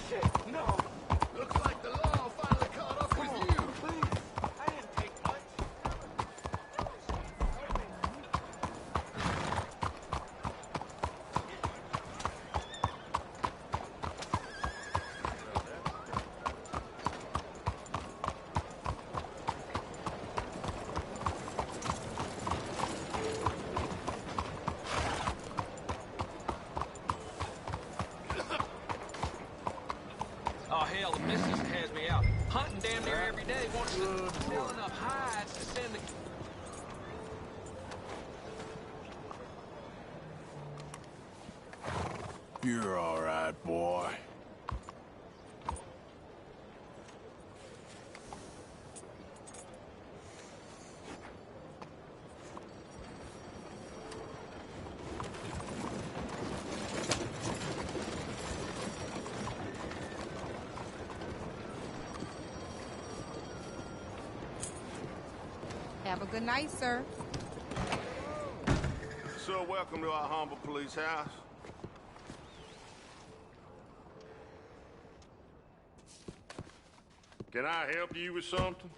H: Shit, no. Looks like the law finally caught up with you.
D: Please, I didn't take much.
V: Oh, hell, the missus has me out hunting damn near every day. Wants to sell enough hides to send the
A: You're all right, boy.
D: Have a good night, sir.
H: So, welcome to our humble police house. Can I help you with something?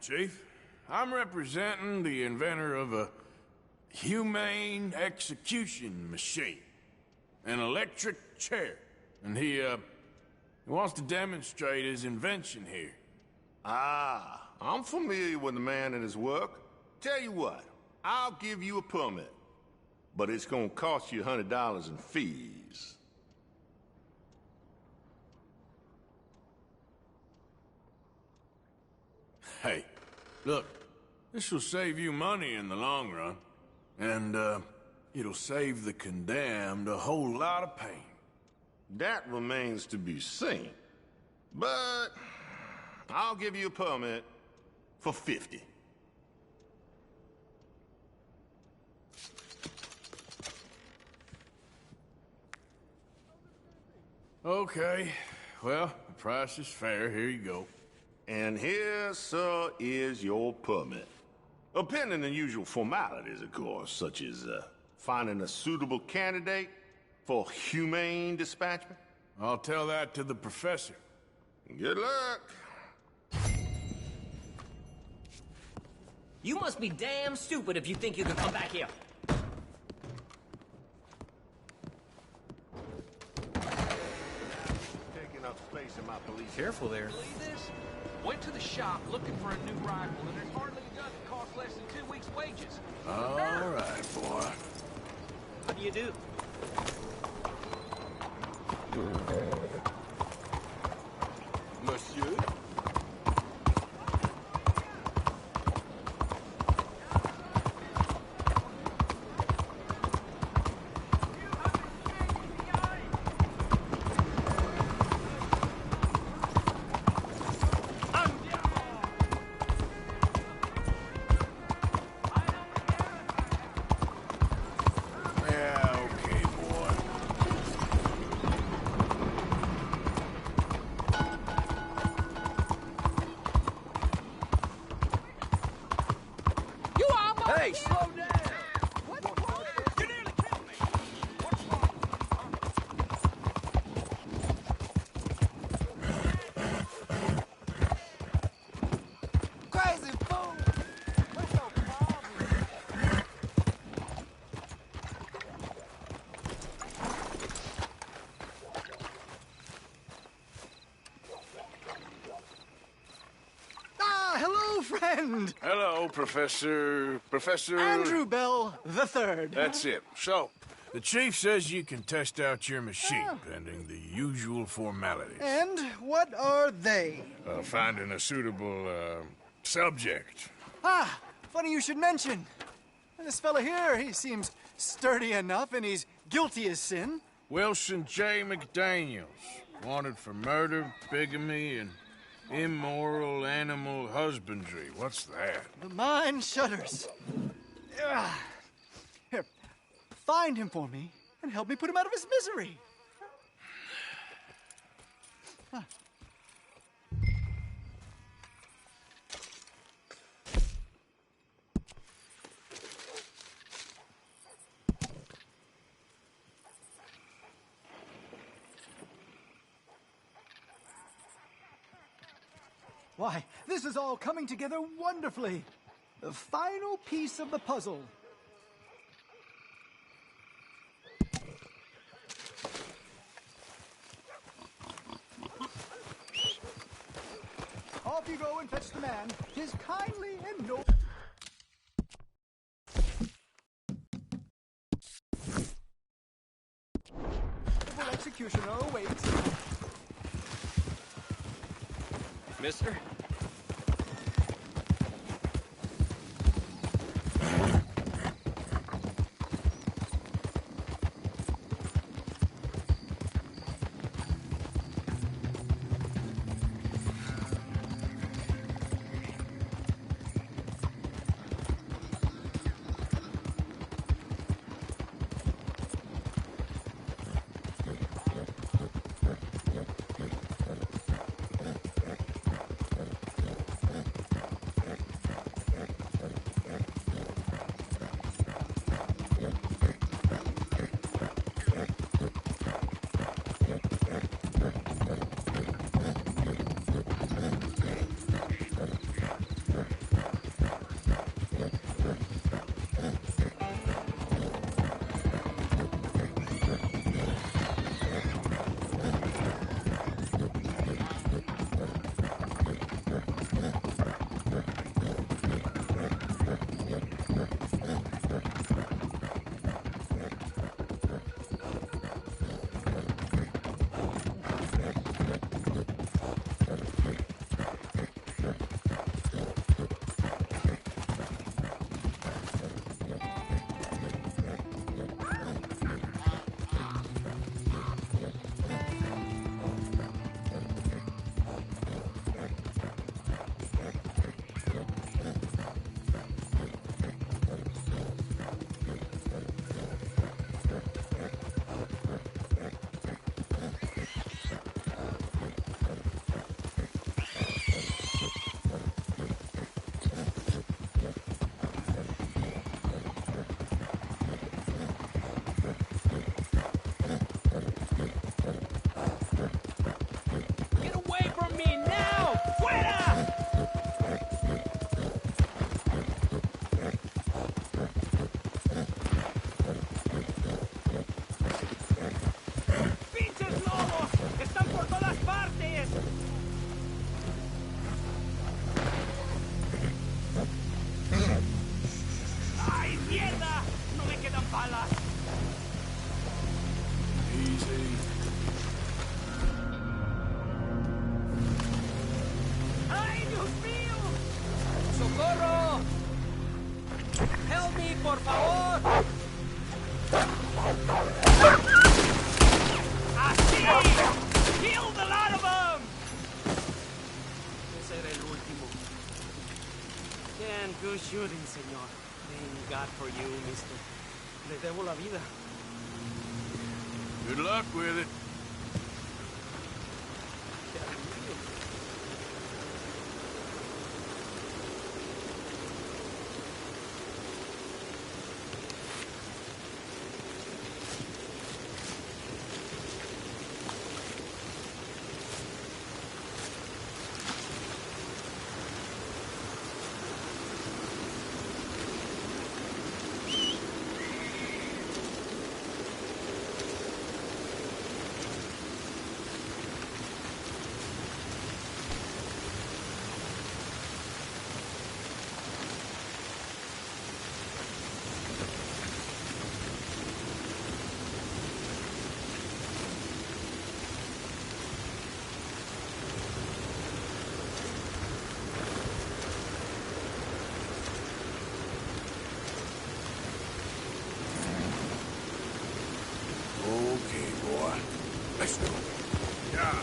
A: Chief, I'm representing the inventor of a humane execution machine. An electric chair. And he wants to demonstrate his invention here.
H: Ah, I'm familiar with the man and his work. Tell you what, I'll give you a permit. But it's gonna cost you $100 in fees.
A: Hey, look, this will save you money in the long run. And, it'll save the condemned a whole lot of pain.
H: That remains to be seen. But I'll give you a permit for 50.
A: Okay, well, the price is fair. Here you go.
H: And here, sir, is your permit. Pending the usual formalities, of course, such as finding a suitable candidate for humane dispatchment.
A: I'll tell that to the professor.
H: Good luck.
F: You must be damn stupid if you think you can come back here.
H: Taking up space in my police.
Q: Careful there. Believe this? Went to the shop looking for a new rifle, and there's hardly a gun that costs less than 2 weeks' wages.
A: All right, boy.
F: What do you do?
A: Monsieur?
Q: Hey, slow down! You nearly killed me! What's wrong?
K: Crazy fool! What's your problem?
T: Ah, hello, friend!
A: Hello, Professor...
T: Andrew Bell the Third.
A: That's it. So, the chief says you can test out your machine, pending the usual formalities.
T: And what are they?
A: Finding a suitable, subject.
T: Ah, funny you should mention. This fella here, he seems sturdy enough, and he's guilty as sin.
A: Wilson J. McDaniels, wanted for murder, bigamy, and immoral animal husbandry. What's that?
T: The mind shudders. Here, find him for me and help me put him out of his misery. Huh. Why, this is all coming together wonderfully. The final piece of the puzzle. Off you go and fetch the man. 'Tis kindly and noble. Executioner awaits.
Q: Mister? por favor! ¡Así! ¡Kill the lot of them! Ese era el último. Damn good shooting, señor. Thank God for you, mister. Le debo la vida.
A: Good luck with it. Let's go. Yeah.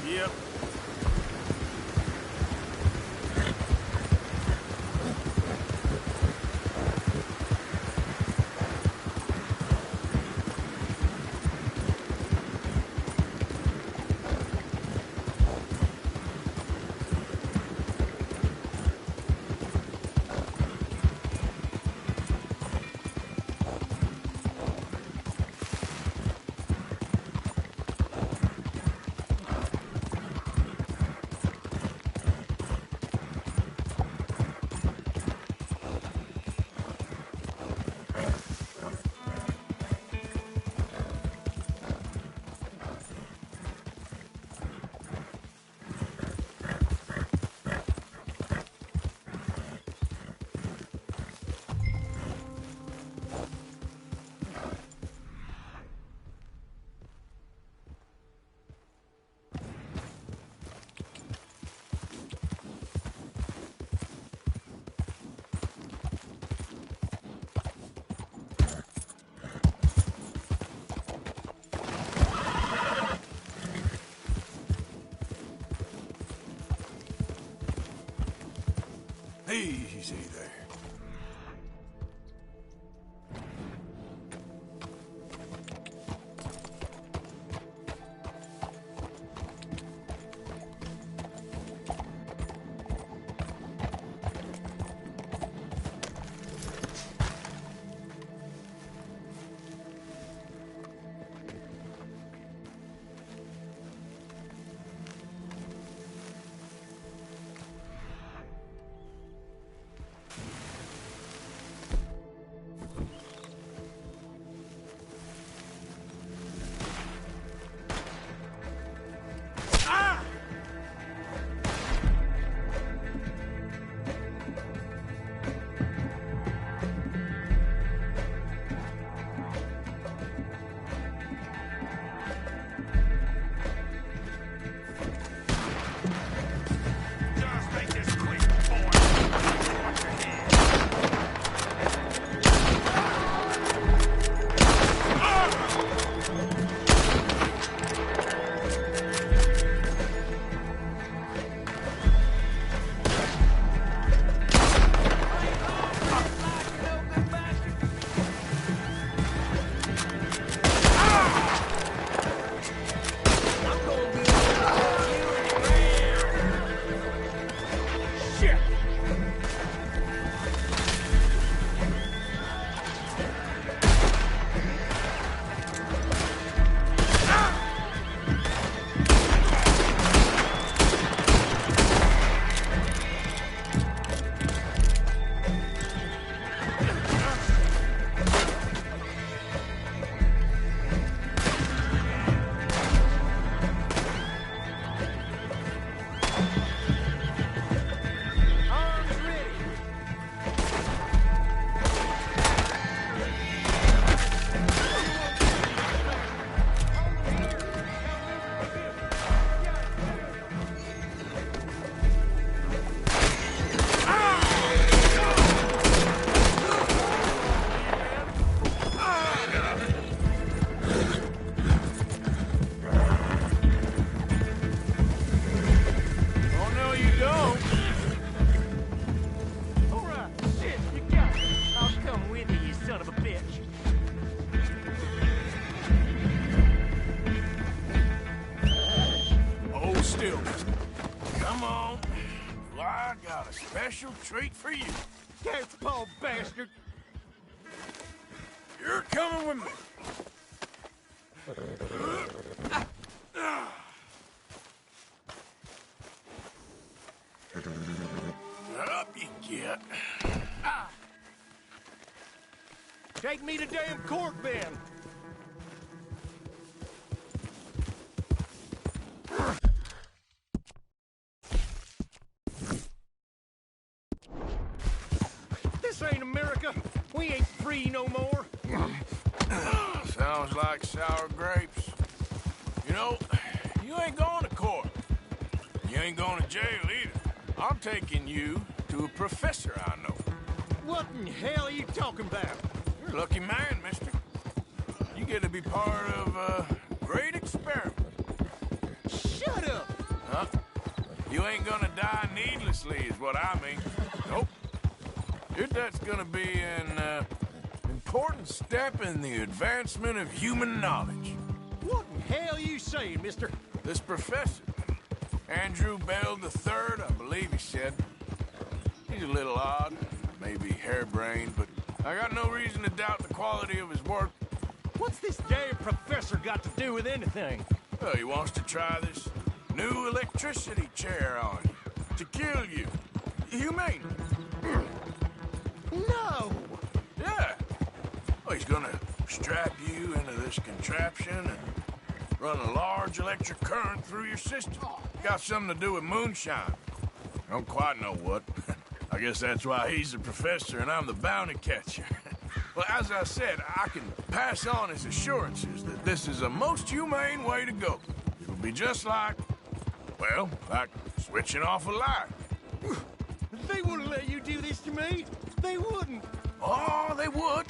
A: Yep. Easy there. special treat for you.
C: Careful, bastard!
A: You're coming with me. Up you get.
C: Take me to damn court, then! This ain't America. We ain't free no more.
A: Sounds like sour grapes. You know, you ain't going to court. You ain't going to jail either. I'm taking you to a professor I know.
C: What in hell are you talking about?
A: You're a lucky man, mister. You get to be part of a great experiment.
C: Shut up!
A: Huh? You ain't gonna die needlessly is what I mean. Nope. Your death's gonna be an important step in the advancement of human knowledge.
C: What in hell are you saying, mister?
A: This professor, Andrew Bell III, I believe he said. He's a little odd, maybe harebrained, but I got no reason to doubt the quality of his work.
C: What's this damn professor got to do with anything?
A: Well, he wants to try this new electricity chair on you, to kill you. Humane.
C: No!
A: Yeah. Well, he's gonna strap you into this contraption and run a large electric current through your system. Got something to do with moonshine. I don't quite know what. I guess that's why he's the professor and I'm the bounty catcher. Well, as I said, I can pass on his assurances that this is a most humane way to go. It'll be just like, well, like switching off a light.
C: They wouldn't let you do this to me. They wouldn't.
A: Oh, they would.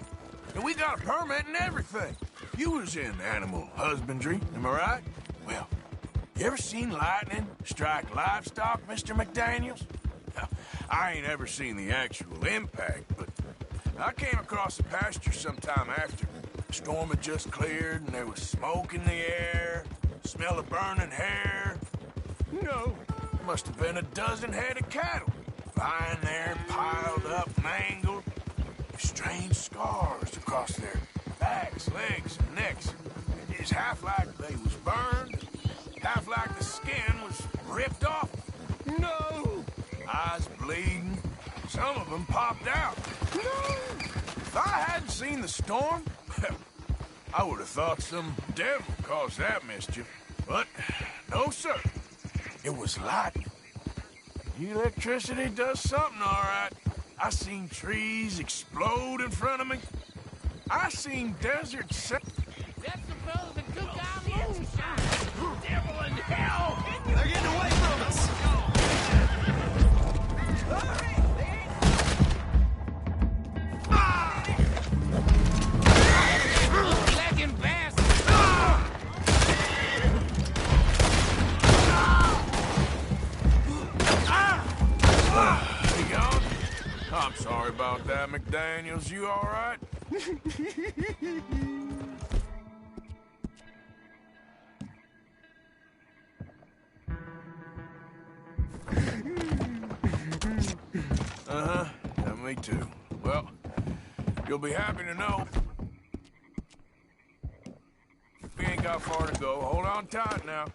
A: And we got a permit and everything. You was in animal husbandry, am I right? Well, you ever seen lightning strike livestock, Mr. McDaniels? I ain't ever seen the actual impact, but I came across the pasture sometime after. The storm had just cleared and there was smoke in the air, smell of burning hair.
C: No.
A: Must have been a dozen head of cattle, lying there piled up, mangled, with strange scars across their backs, legs, and necks. It's half like they was burned, half like the skin was ripped off.
C: No!
A: Eyes bleeding. Some of them popped out.
C: No!
A: If I hadn't seen the storm, I would have thought some devil caused that mischief. But no, sir. It was lightning. Electricity does something, all right. I seen trees explode in front of me. I seen deserts.
Q: That's the fellow that took our moonshine. Devil in hell!
C: They're getting away from us!
Q: Legging bastard!
A: You gone? I'm sorry about that, McDaniels. You all right? Uh-huh. Yeah, me too. Well, you'll be happy to know we ain't got far to go. Hold on tight now.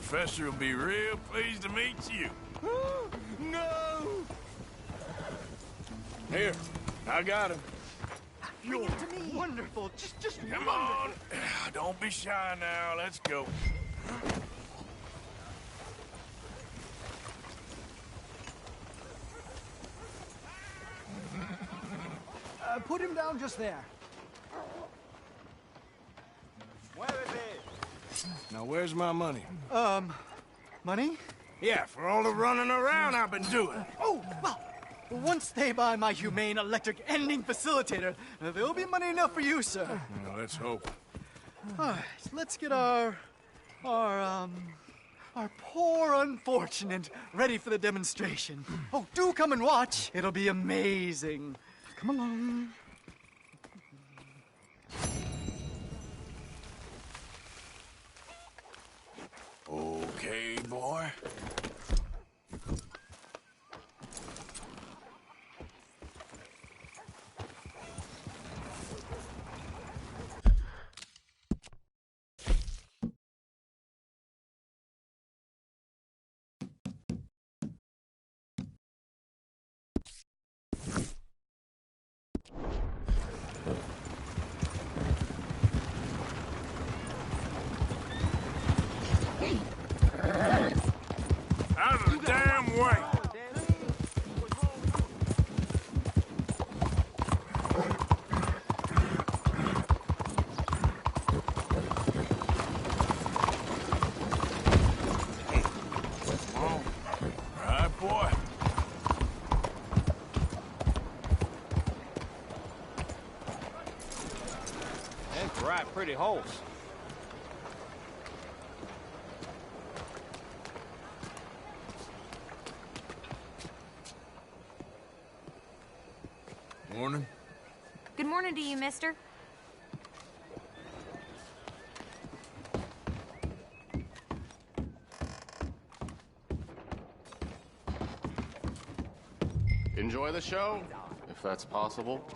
A: Professor will be real pleased to meet you.
C: No!
A: Here, I got him.
C: Bring it to me. Wonderful. Just
A: Come
C: wonderful.
A: on. Don't be shy now. Let's go.
T: Put him down just there.
A: Now, where's my money?
T: Money?
A: Yeah, for all the running around I've been doing.
T: Oh, well, once they buy my humane electric ending facilitator, there'll be money enough for you, sir.
A: Well, let's hope.
T: All right, let's get our poor unfortunate ready for the demonstration. Oh, do come and watch. It'll be amazing. Come along.
A: Okay, boy. Out of the damn way! Right, boy.
R: That's right, pretty holes.
A: Morning.
S: Good morning to you, mister.
E: Enjoy the show, if that's possible.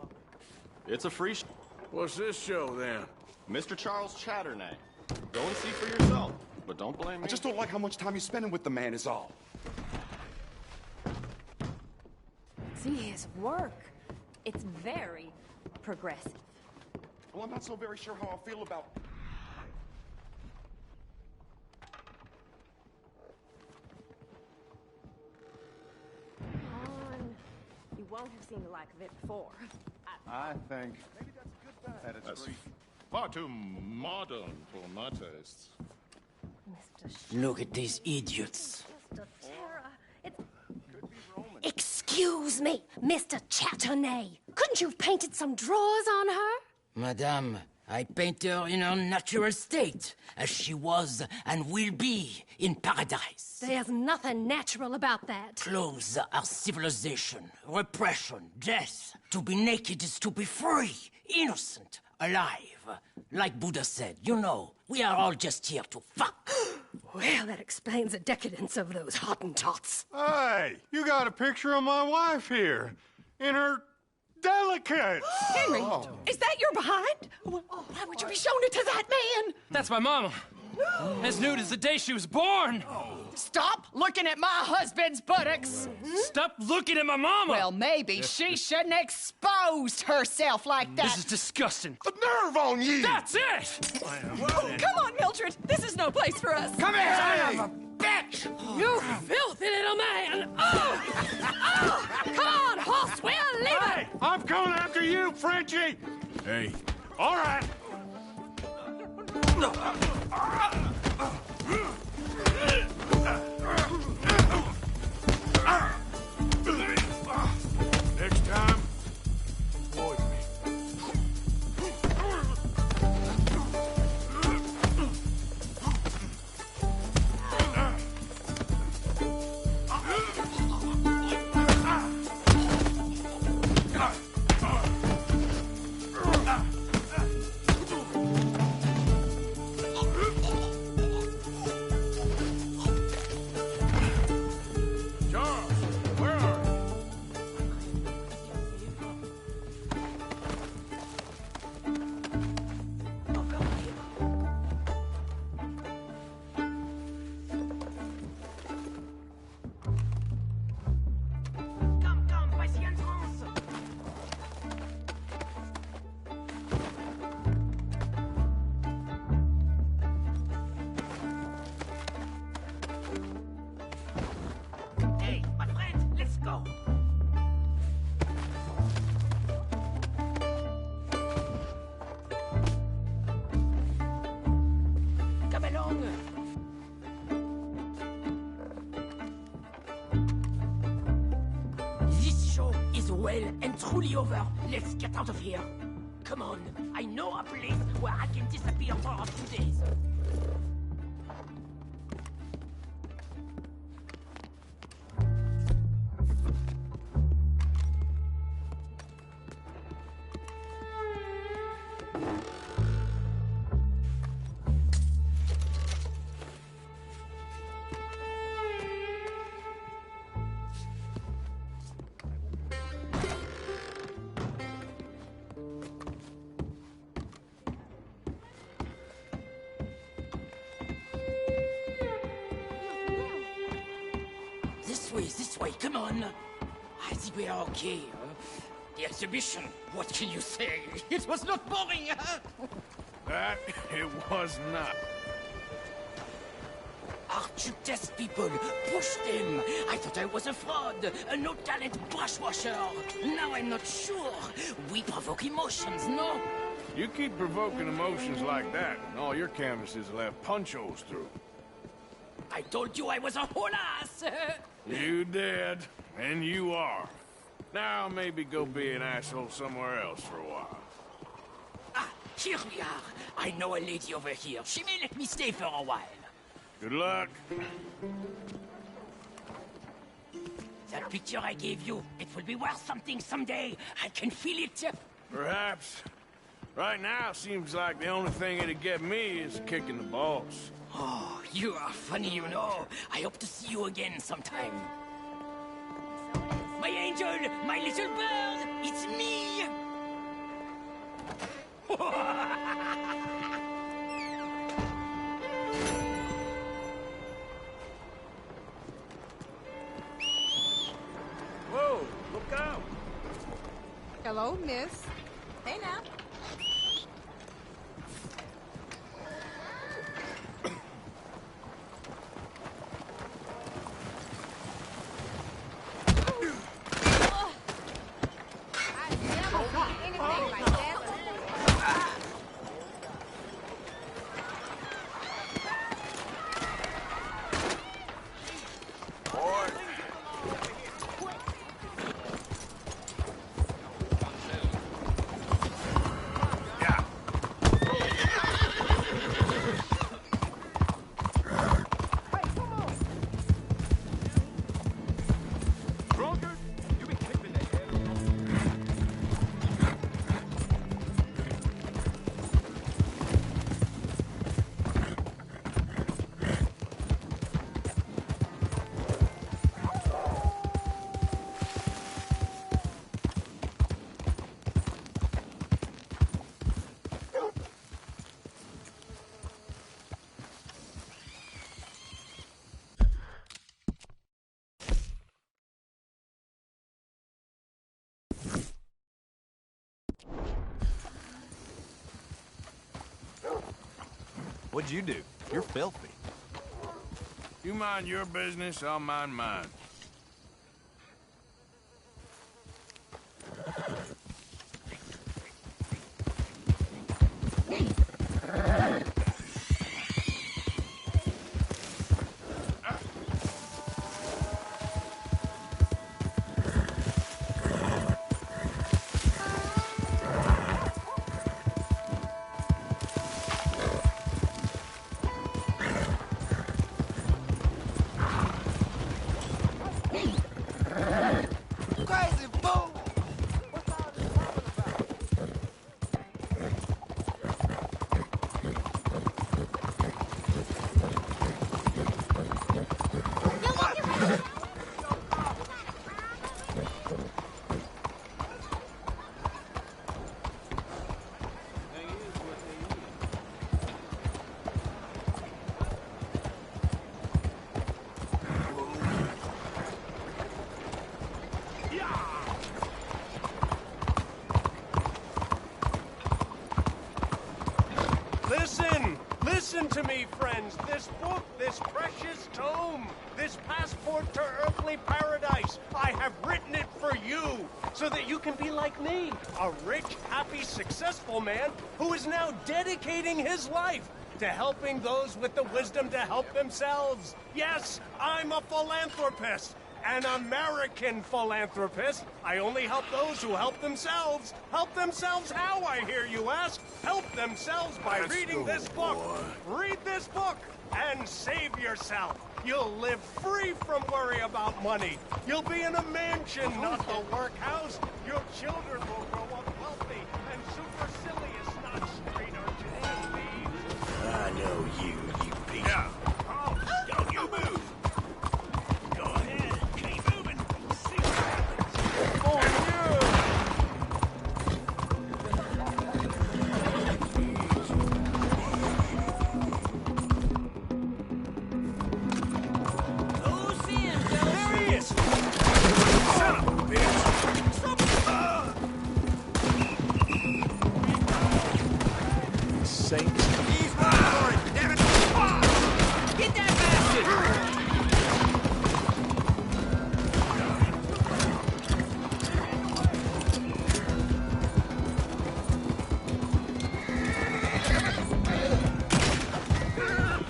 E: It's a free show.
A: What's this show, then?
E: Mr. Charles Chatternay. Go and see for yourself, but don't blame me.
V: I just don't like how much time you're spending with the man is all.
W: See his work. It's very progressive.
V: Well, I'm not so very sure how I feel about...
W: You won't have seen the like of it before.
I: I think that it's free.
E: Far too modern for my tastes.
F: Look at these idiots.
W: Mr. Terra, it's... Excuse me, Mr. Chatternay. Couldn't you have painted some drawers on her?
F: Madame, I paint her in her natural state, as she was and will be in paradise.
W: There's nothing natural about that.
F: Clothes are civilization, repression, death. To be naked is to be free, innocent, alive. Like Buddha said, you know, we are all just here to fuck.
W: Well, that explains the decadence of those Hottentots.
P: Hey, you got a picture of my wife here. In her delicates.
W: Henry, is that your behind? Why would you be showing it to that man?
J: That's my mama. As nude as the day she was born.
X: Stop looking at my husband's buttocks.
J: Stop looking at my mama.
X: Well, maybe she shouldn't have exposed herself like that.
J: This is disgusting.
P: The nerve on you!
J: That's it!
X: Come on, Mildred. This is no place for us.
J: Come here,
X: son
J: of a bitch! You filthy little man!
X: Come on, horse, we'll leave
P: Hey, I'm coming after you, Frenchie!
A: Hey.
P: All right.
A: Next time, avoid me.
F: This show is well and truly over. Let's get out of here. Come on, I know a place where I can disappear for a few days. This way, come on. I think we are okay. The exhibition, what can you say? It was not boring, huh?
A: That it was not.
F: Aren't you test people? Push them. I thought I was a fraud, a no-talent brushwasher. Now I'm not sure. We provoke emotions, no?
A: You keep provoking emotions like that, and all your canvases will have punch holes through.
F: I told you I was a whole ass.
A: You did, and you are. Now maybe go be an asshole somewhere else for a while.
F: Ah, here we are. I know a lady over here. She may let me stay for a while.
A: Good luck.
F: That picture I gave you, it will be worth something someday. I can feel it.
A: Perhaps. Right now, seems like the only thing it'd get me is kicking the balls.
F: Oh, you are funny, you know. I hope to see you again sometime. My angel, my little bird, it's me!
C: Whoa, look out!
D: Hello, miss. Hey now.
G: What'd you do? You're filthy.
A: You mind your business, I'll mind mine.
C: Listen to me, friends. This book, this precious tome, this passport to earthly paradise, I have written it for you, so that you can be like me, a rich, happy, successful man who is now dedicating his life to helping those with the wisdom to help themselves. Yes, I'm a philanthropist. An American philanthropist. I only help those who help themselves. Help themselves how, I hear you ask? Help themselves by reading this book. Read this book and save yourself. You'll live free from worry about money. You'll be in a mansion, not the workhouse. Your children will grow up wealthy and supercilious, not straight urchins and thieves.
R: I know you piece.
C: Yeah. Oh, don't you move. Go ahead. Keep moving. See what happens. Oh,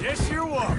C: yes, you are.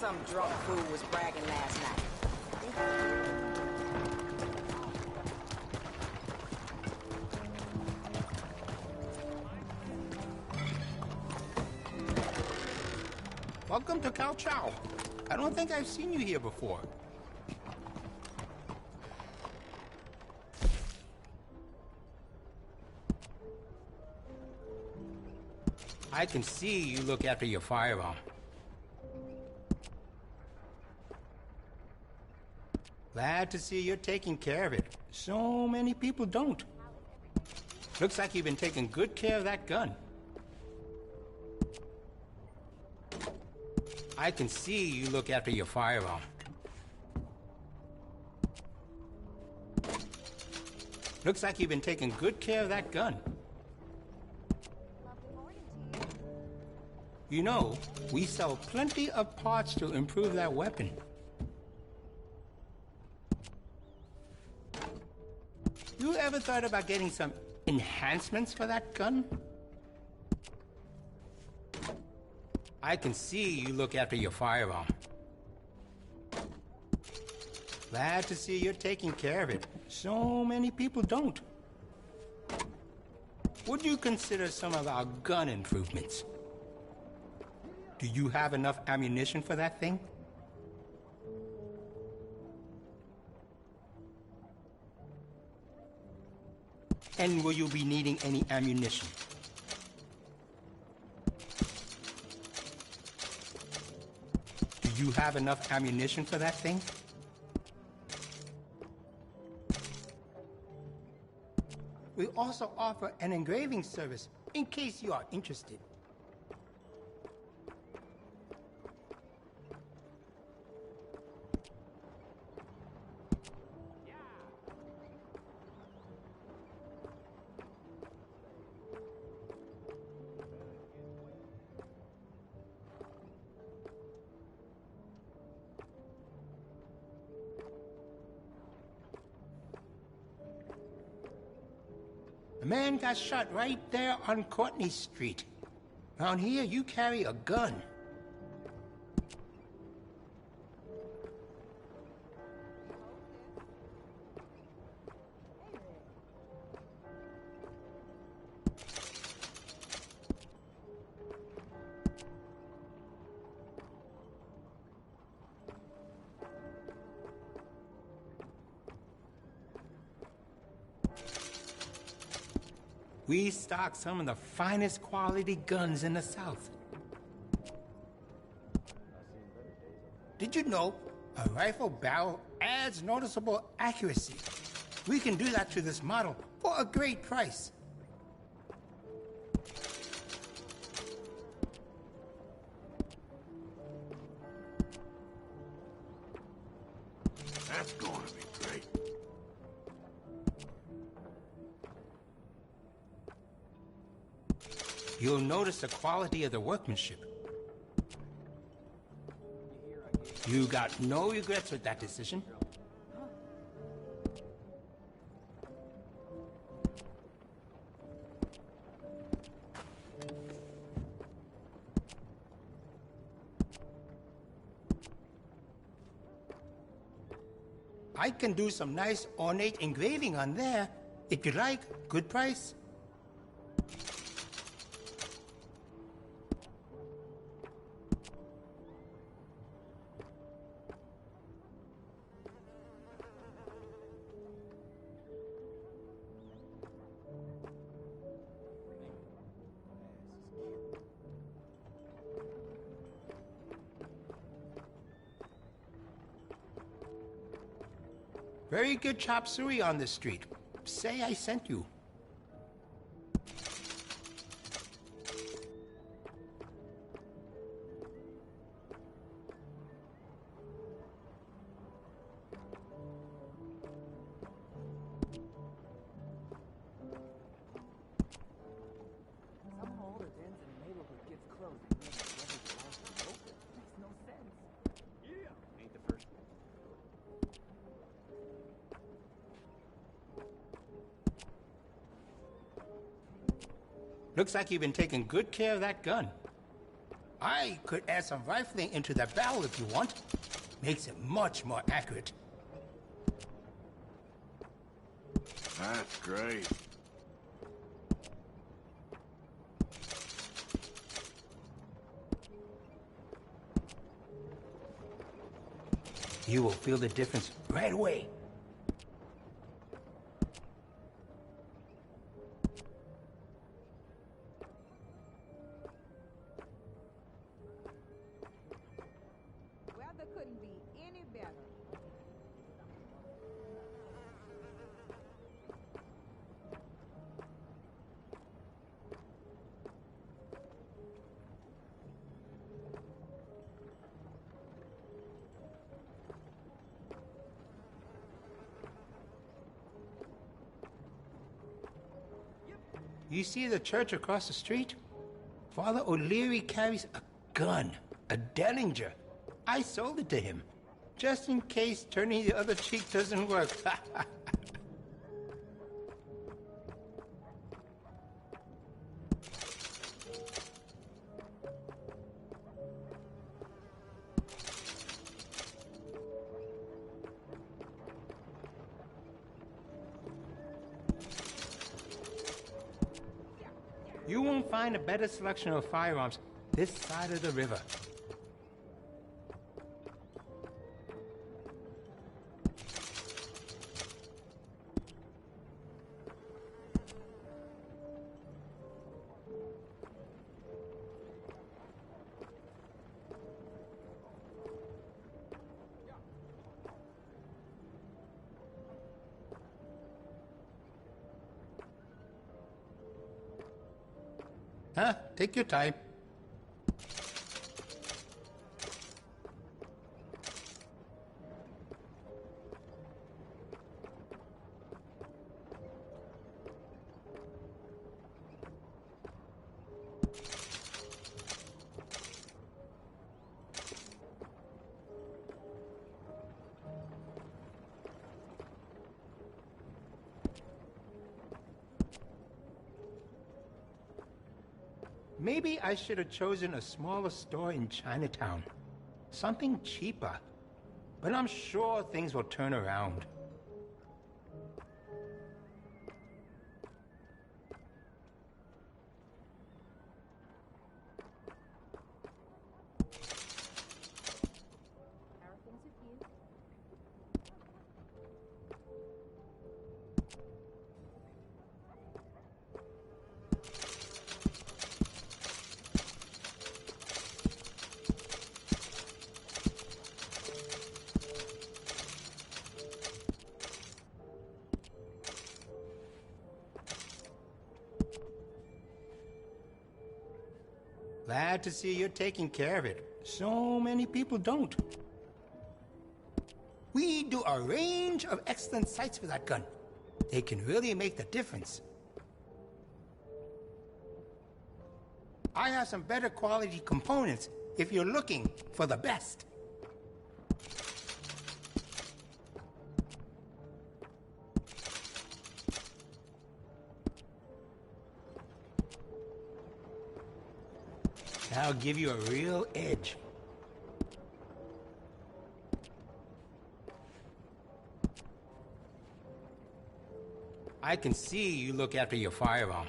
D: Some drunk fool was bragging last night.
B: Welcome to Cao Chow. I don't think I've seen you here before.
L: I can see you look after your firearm. Glad to see you're taking care of it. So many people don't. Looks like you've been taking good care of that gun. I can see you look after your firearm. Looks like you've been taking good care of that gun. You know, we sell plenty of parts to improve that weapon. You ever thought about getting some enhancements for that gun? I can see you look after your firearm. Glad to see you're taking care of it. So many people don't. Would you consider some of our gun improvements? Do you have enough ammunition for that thing? And will you be needing any ammunition? Do you have enough ammunition for that thing? We also offer an engraving service in case you are interested. A man got shot right there on Courtney Street. Around here, you carry a gun. We stock some of the finest quality guns in the South. Did you know a rifle barrel adds noticeable accuracy? We can do that to this model for a great price.
H: That's going to be great.
L: You'll notice the quality of the workmanship. You got no regrets with that decision. I can do some nice ornate engraving on there. If you like, good price. Very good chop suey on this street. Say I sent you.
M: Somehow all the dens in the neighborhood gets closed and nobody allows them to open. Makes no sense. Yeah. Ain't the first.
L: Looks like you've been taking good care of that gun. I could add some rifling into the barrel if you want. Makes it much more accurate.
H: That's great.
L: You will feel the difference right away. You see the church across the street? Father O'Leary carries a gun, a Derringer. I sold it to him, just in case turning the other cheek doesn't work. You won't find a better selection of firearms this side of the river. Huh? Take your time. Maybe I should have chosen a smaller store in Chinatown. Something cheaper. But I'm sure things will turn around. Glad to see you're taking care of it. So many people don't. We do a range of excellent sights for that gun. They can really make the difference. I have some better quality components if you're looking for the best. I'll give you a real edge. I can see you look after your firearm.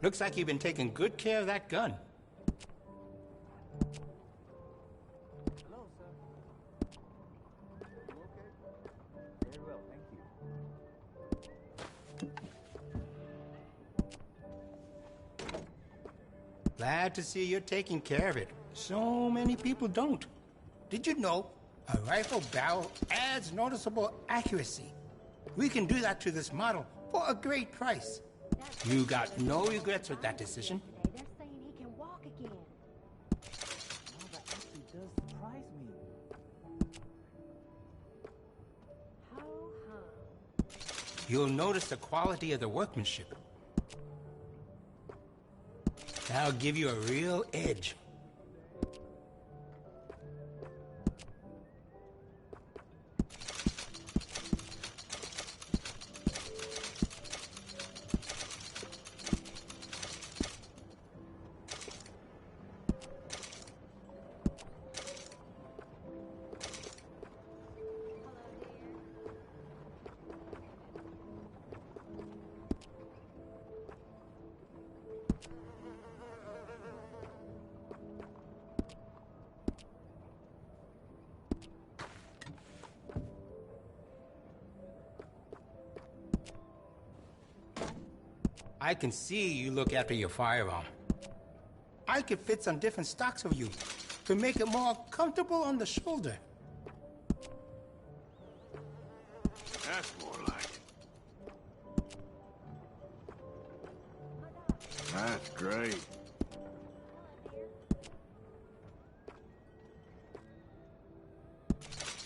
L: Looks like you've been taking good care of that gun.
M: Hello, sir. You okay? Very well, thank you.
L: Glad to see you're taking care of it. So many people don't. Did you know a rifle barrel adds noticeable accuracy? We can do that to this model for a great price. You got no regrets with that decision.
M: They're saying he can walk again. Well, that actually does surprise me. Ho-hum.
L: You'll notice the quality of the workmanship. That'll give you a real edge. I can see you look after your firearm. I could fit some different stocks for you to make it more comfortable on the shoulder.
A: That's more like it. That's great.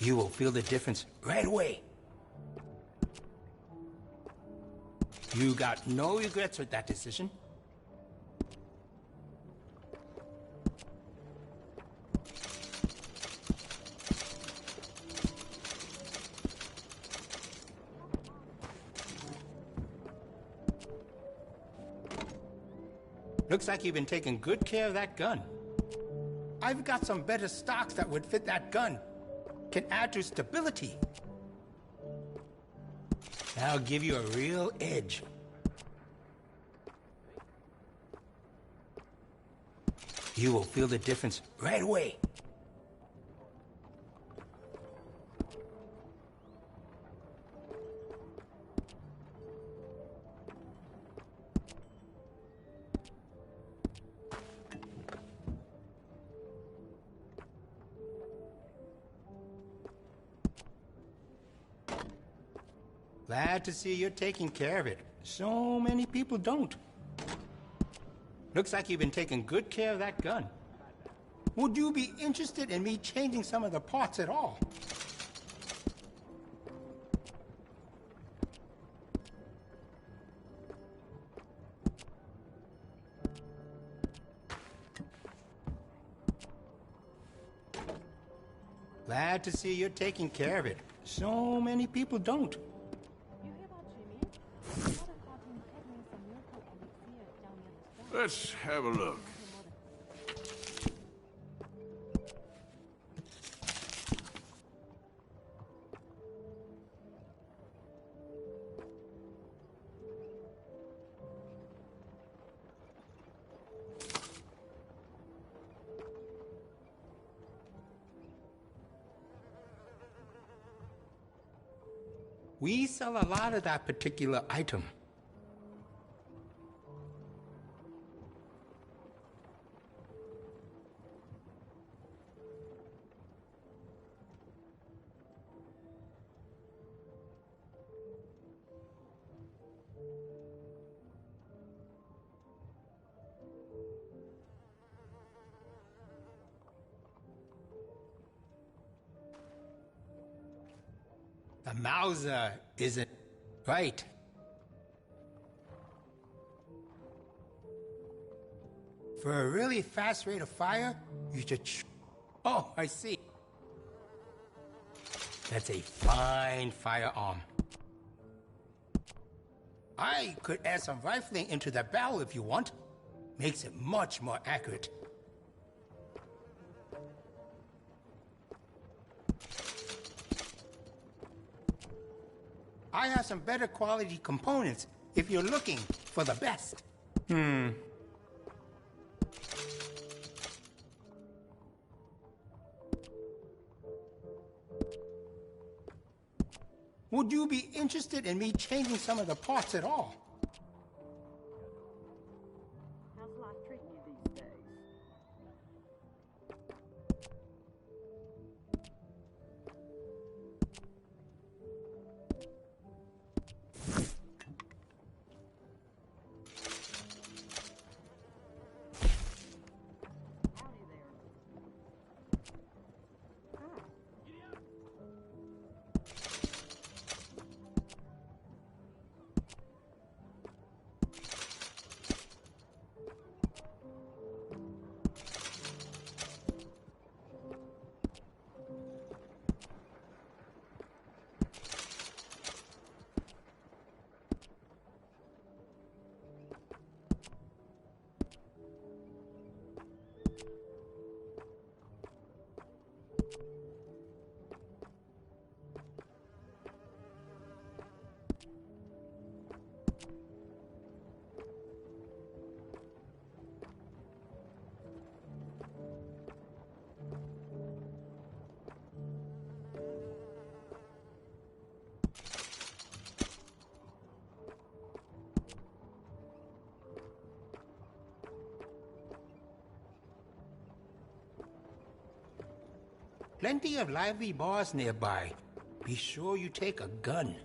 L: You will feel the difference right away. You got no regrets with that decision. Looks like you've been taking good care of that gun. I've got some better stocks that would fit that gun. Can add to stability. That'll give you a real edge. You will feel the difference right away. Glad to see you're taking care of it. So many people don't. Looks like you've been taking good care of that gun. Would you be interested in me changing some of the parts at all? Glad to see you're taking care of it. So many people don't.
A: Let's have a look.
L: We sell a lot of that particular item. The Mauser isn't right. For a really fast rate of fire, you should... Oh, I see. That's a fine firearm. I could add some rifling into the barrel if you want. Makes it much more accurate. I have some better quality components if you're looking for the best. Would you be interested in me changing some of the parts at all?
M: How's life treating you these days?
L: Plenty of lively bars nearby. Be sure you take a gun.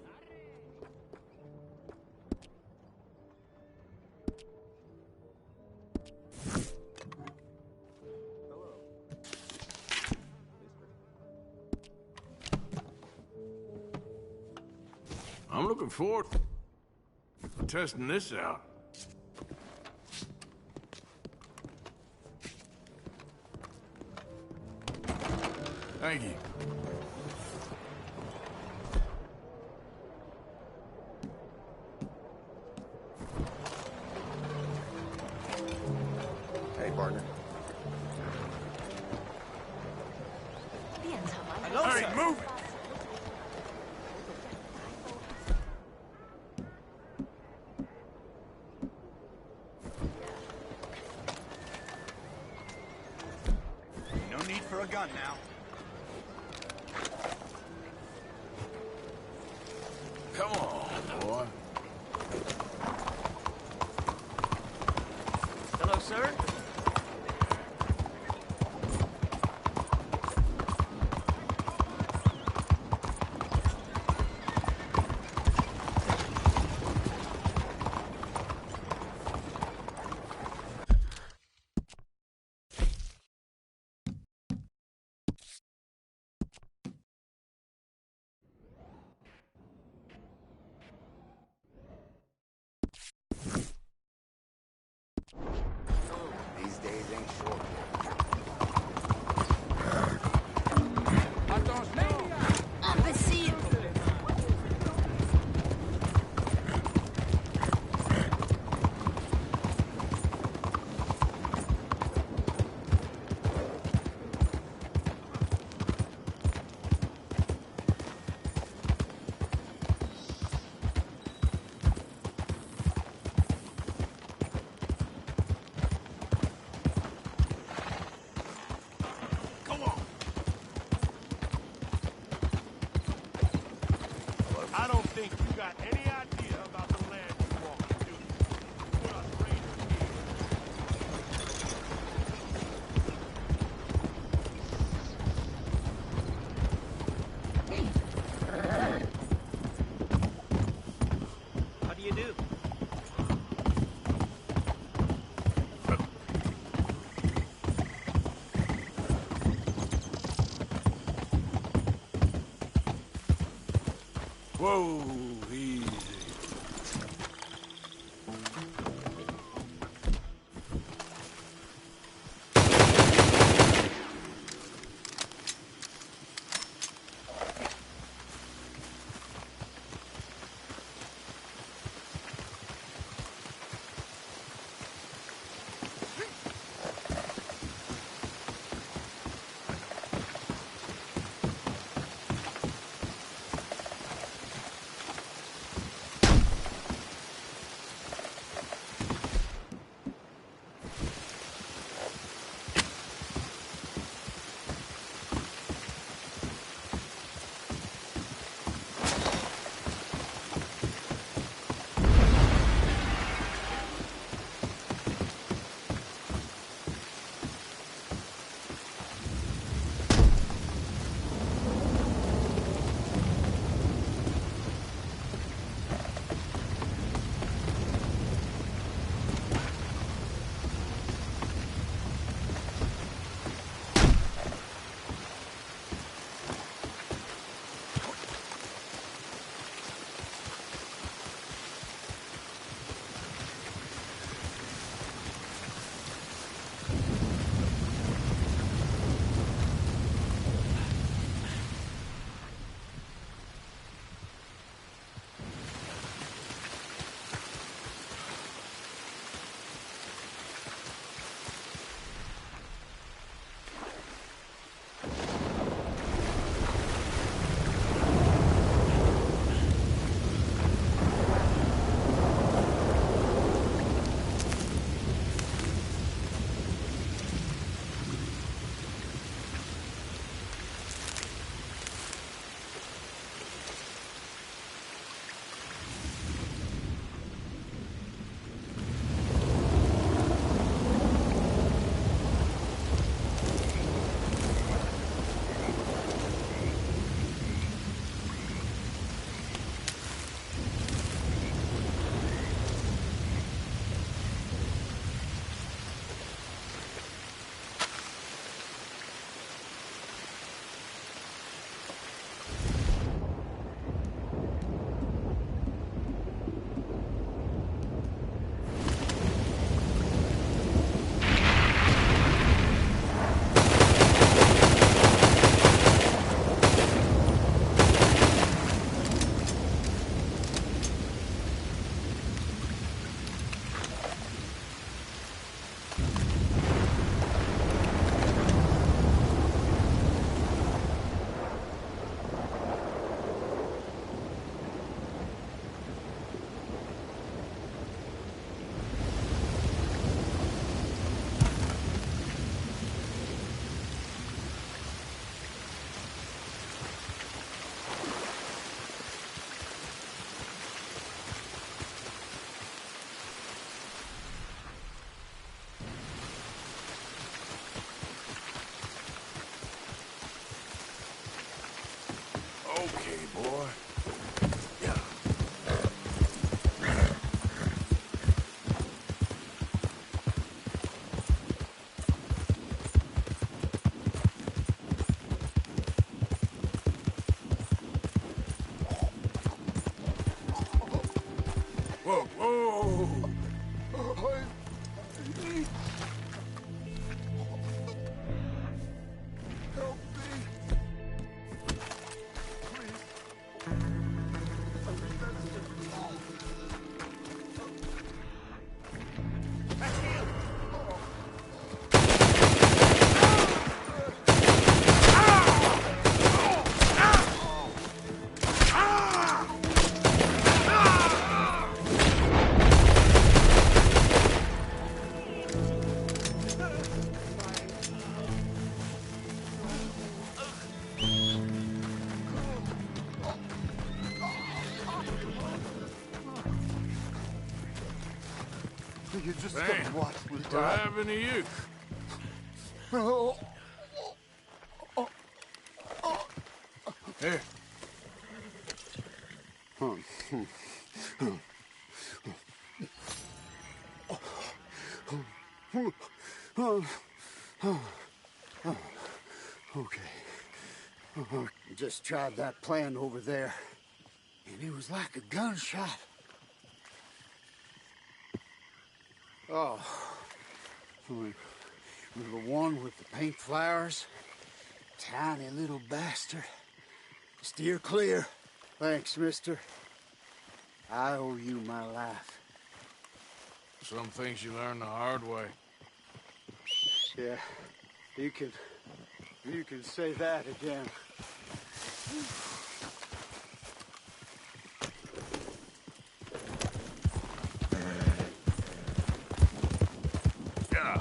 A: I'm looking forward to testing this out. Thank you.
V: Hey, partner.
A: Hello, hey, sir. Move it!
V: No need for a gun now.
A: Come on, boy.
K: Hello, sir.
V: These days ain't short.
W: Imbecile!
C: I don't think you got any idea about the land you walk into. Put us raiders here.
K: How do you do?
A: Whoa, easy.
P: Whoa, whoa! Help me!
N: You just
A: Damn.
N: gotta watch me
A: What
N: die.
A: happened to you?
N: Oh.
A: Here.
N: Okay. Just tried that plan over there, and it was like a gunshot. Oh. The one with the pink flowers. Tiny little bastard. Steer clear. Thanks, mister. I owe you my life.
A: Some things you learn the hard way.
N: Yeah, you can say that again.
A: Yeah.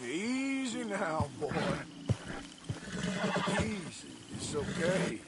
P: Easy now, boy. Easy. It's okay.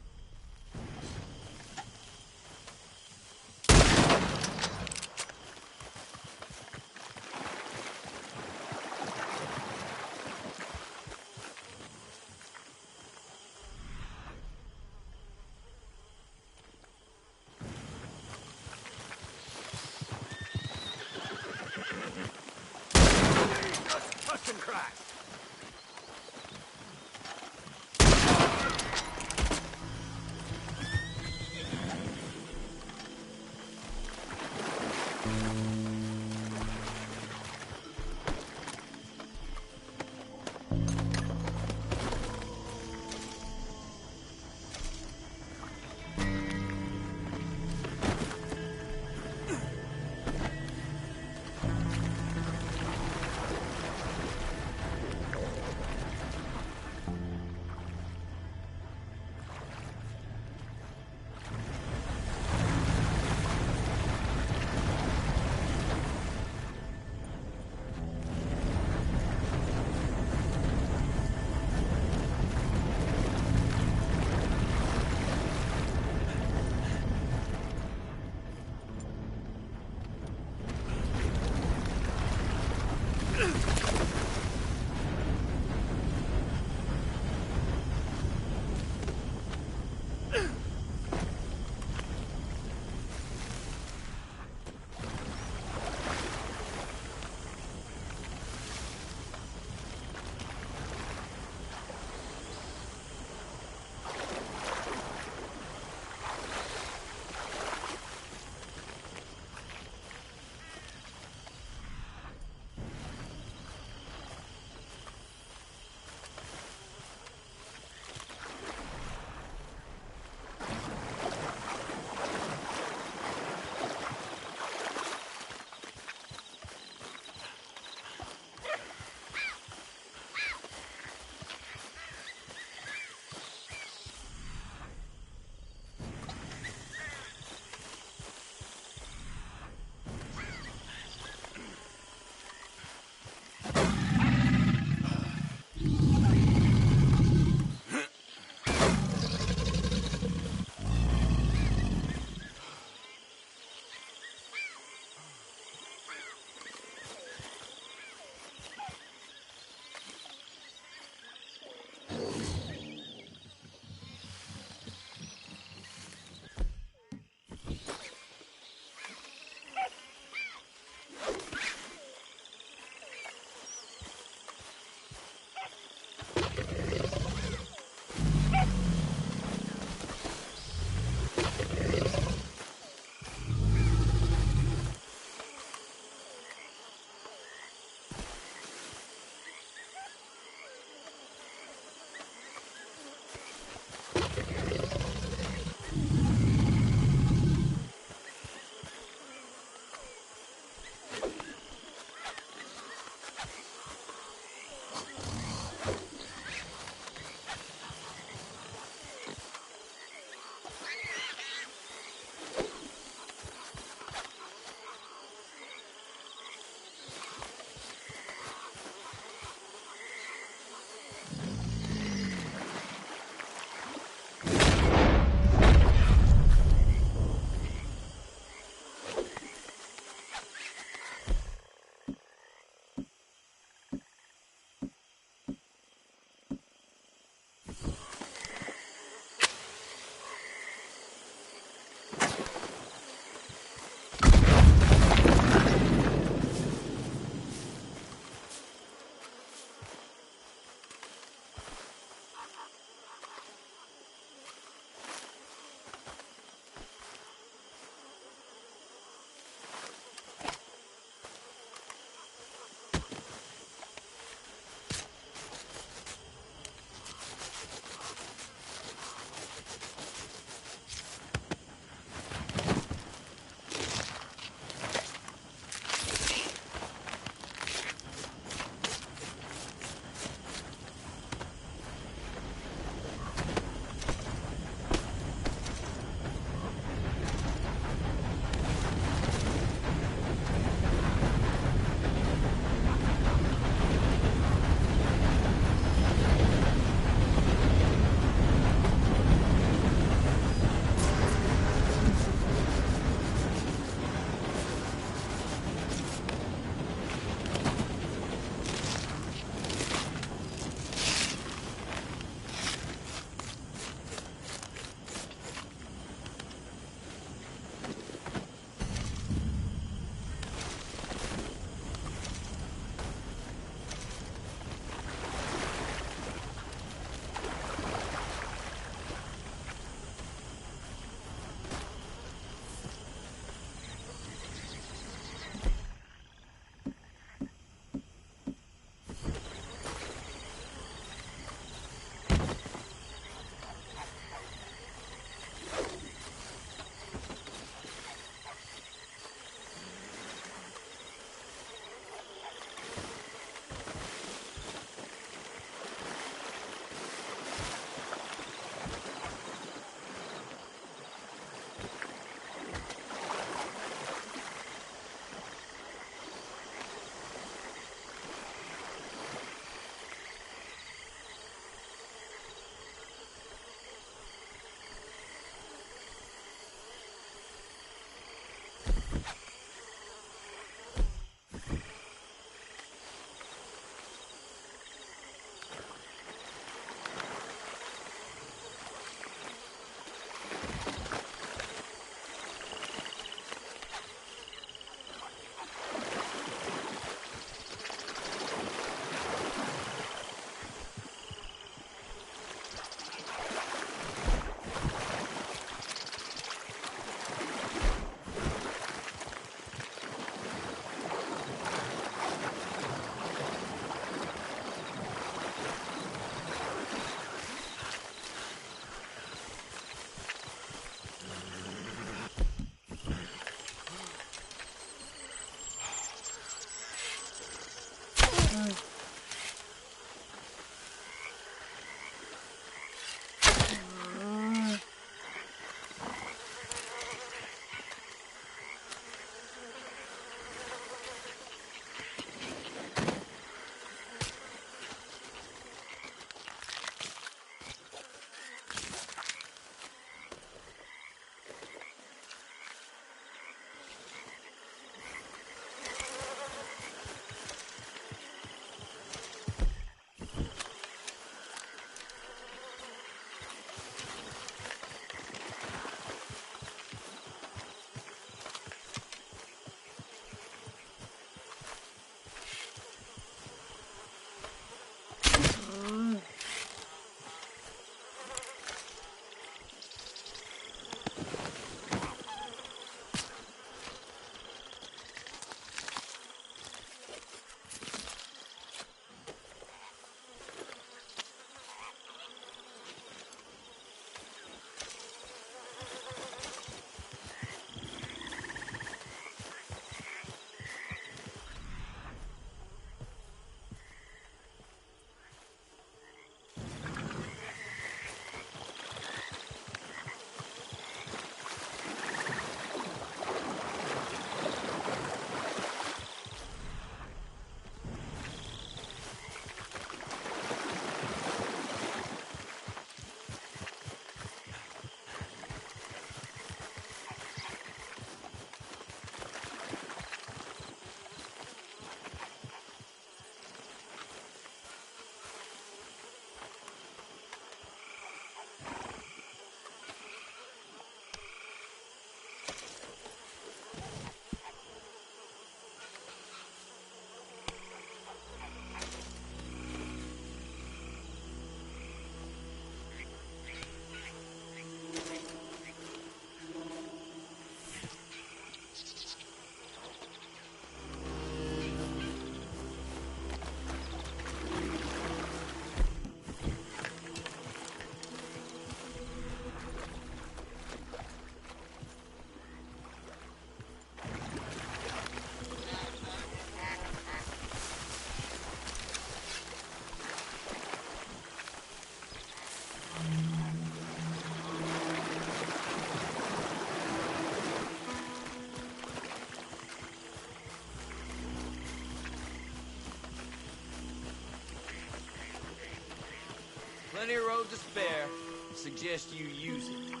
O: to spare, suggest you use it.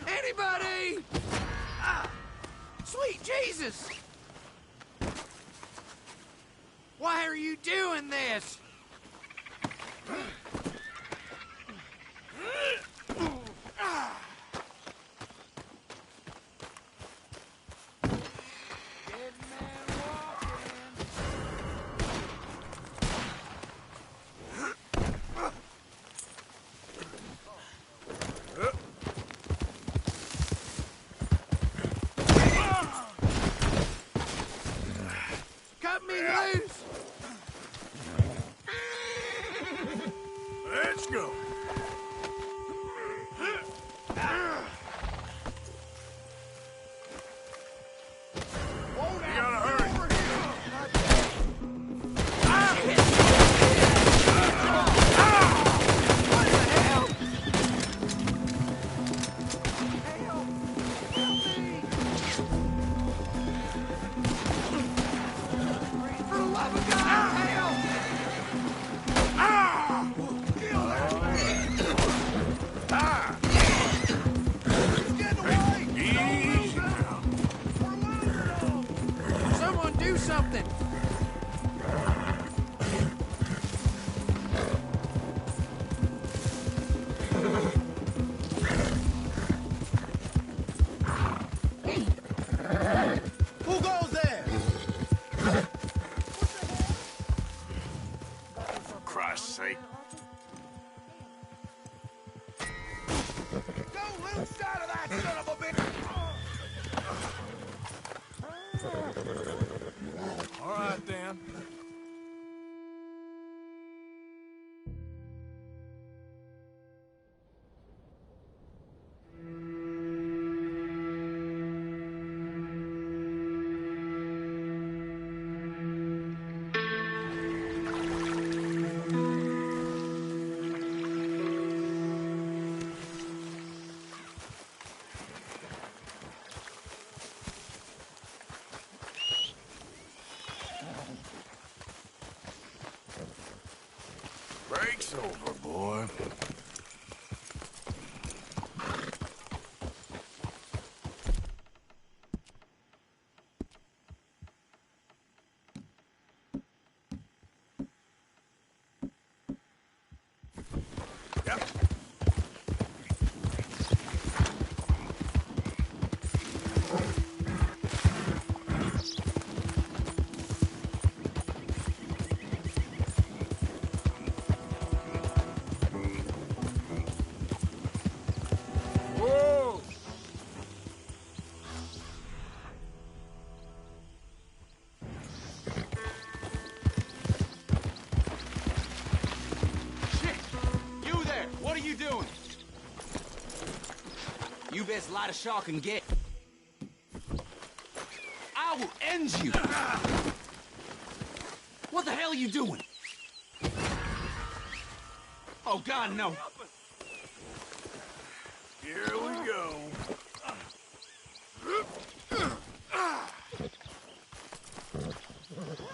C: Anybody! Ah, sweet Jesus! Why are you doing this? Cut me loose!
A: Let's go. You gotta hurry.
C: Someone do something!
B: Who goes there?
A: For Christ's sake.
B: Don't lose sight of that son of a bitch!
A: All right, then. It's over, boy.
O: You best light a shark and get. I will end you. What the hell are you doing? Oh, God, no.
A: Here we go.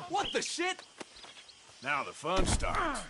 O: What the shit?
A: Now the fun starts.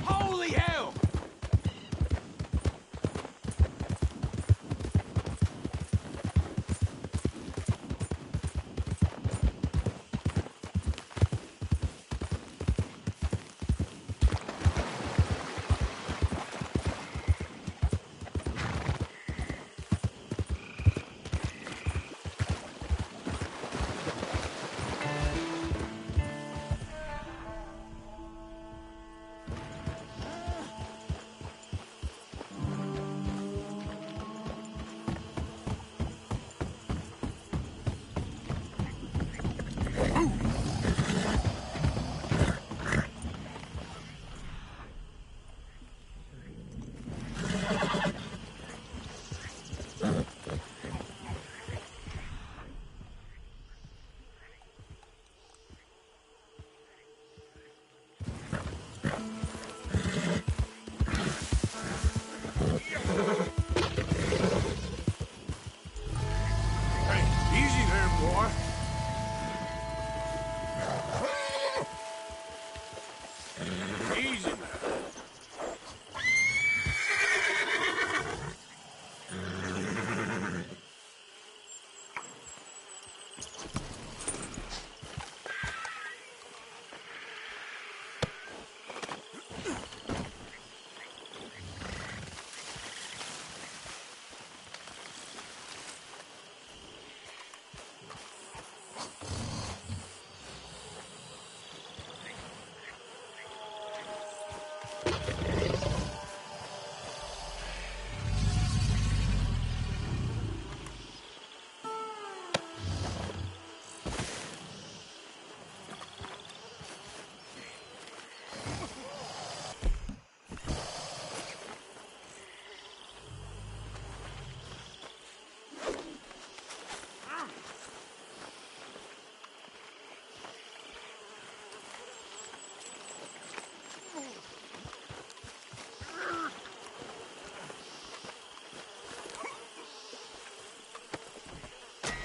O: Holy hell! Easy there, boy. Easy now.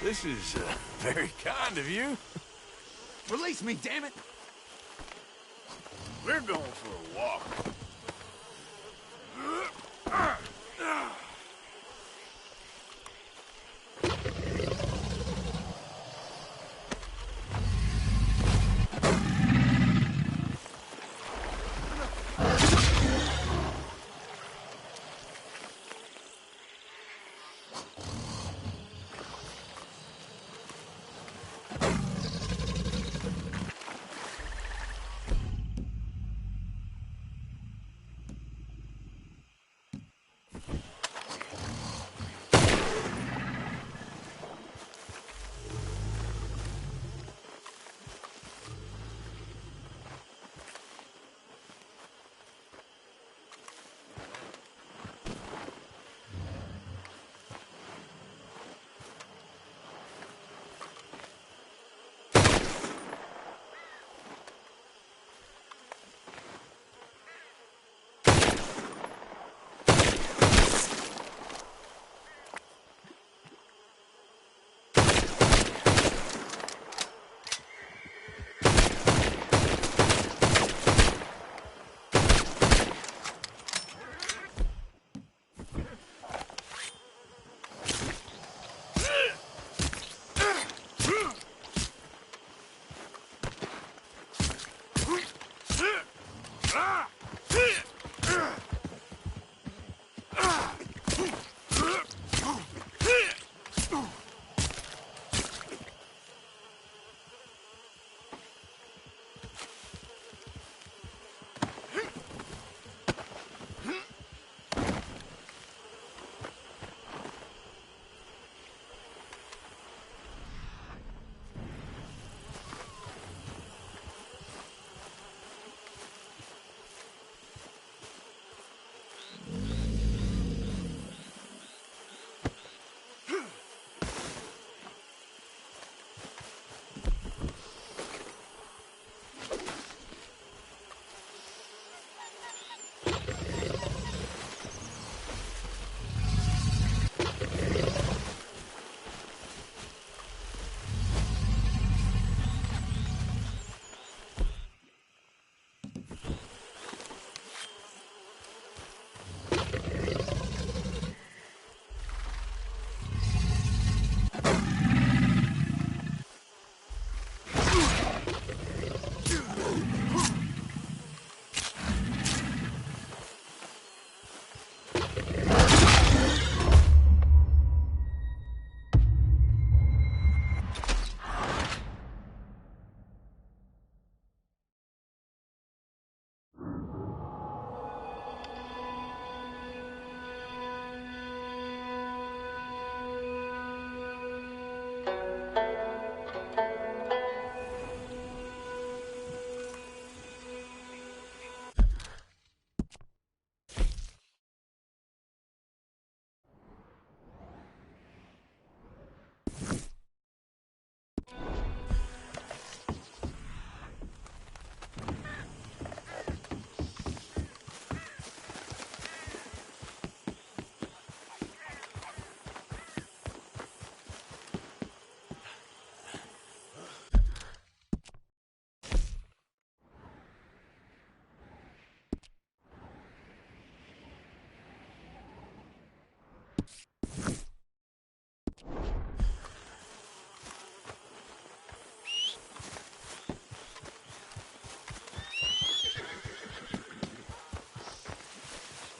O: This is very kind of you. Release me, damn it!
A: We're going for a walk.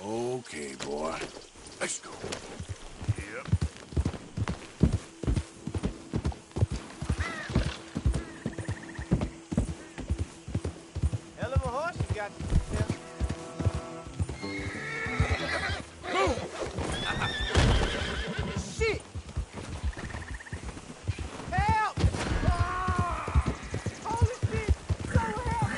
A: Okay, boy. Let's go. Yep.
C: Hell of a horse you got. Shit! Help! Ah! Holy shit! So help!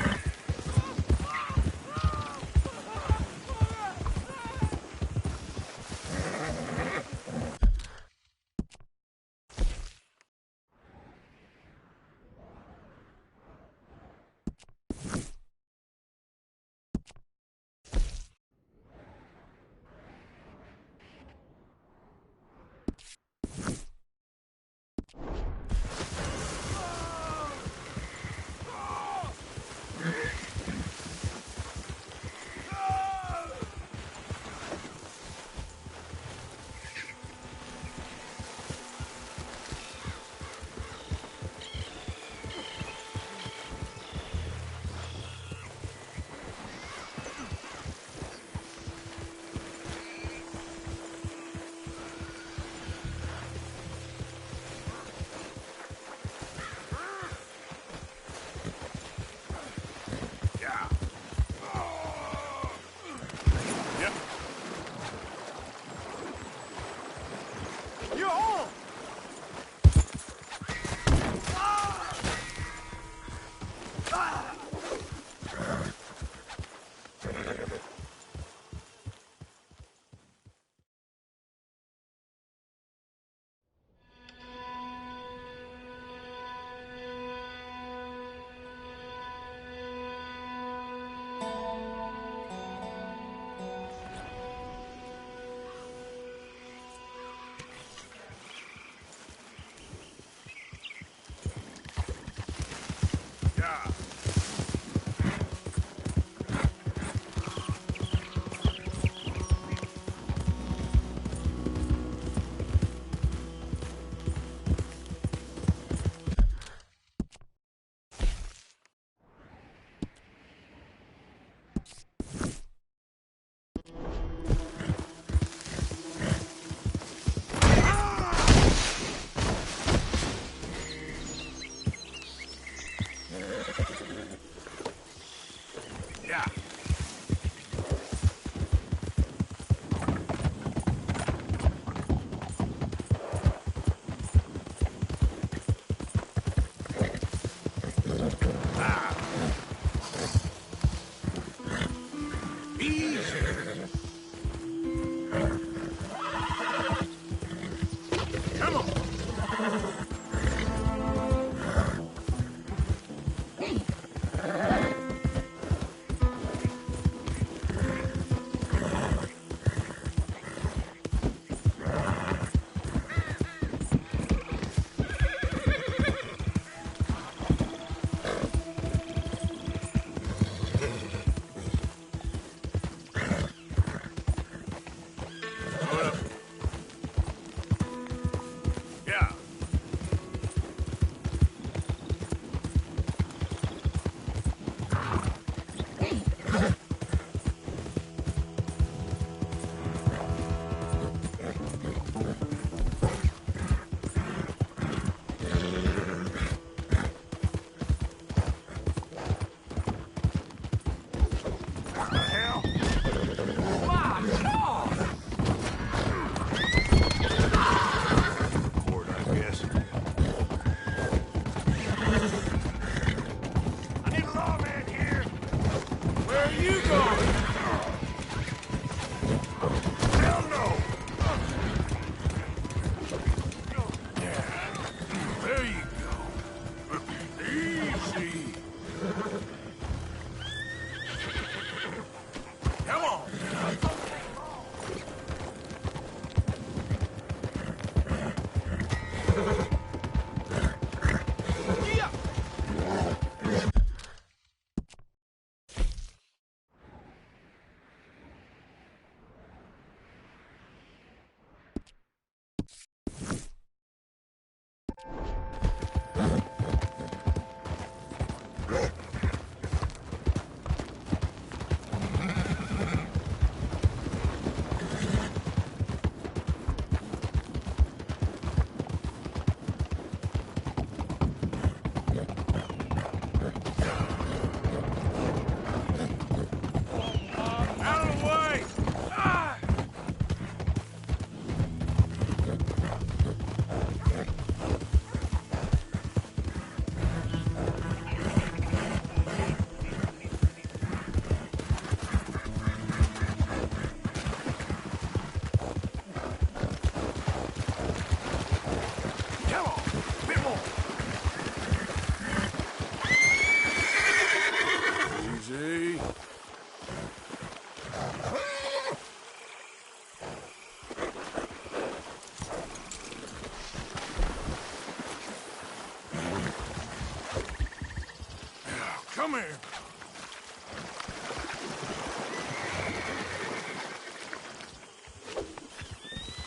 O: Come here.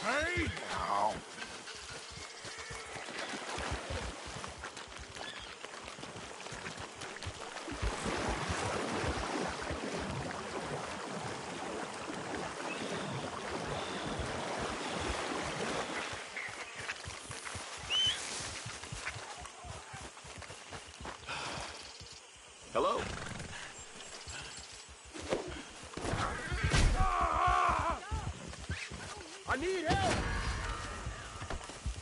O: Hey, now.
E: Hello.
C: I need help!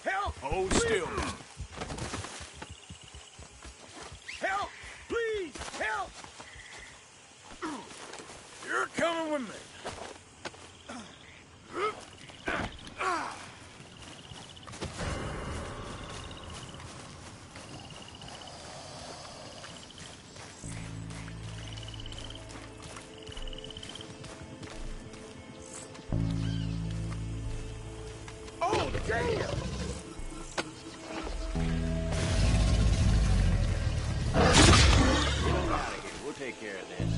C: Help!
O: Hold
C: Please.
O: still.
C: Help! Please! Help!
O: You're coming with me.
C: Oh, damn!
E: Get on out of here. We'll take care of this.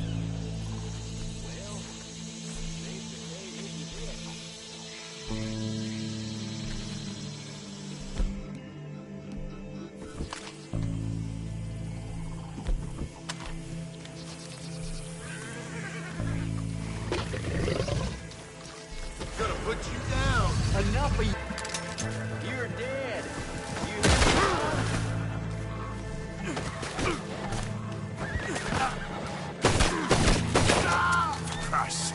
C: Gonna put you down!
K: Enough of you. You're dead.
O: Christ.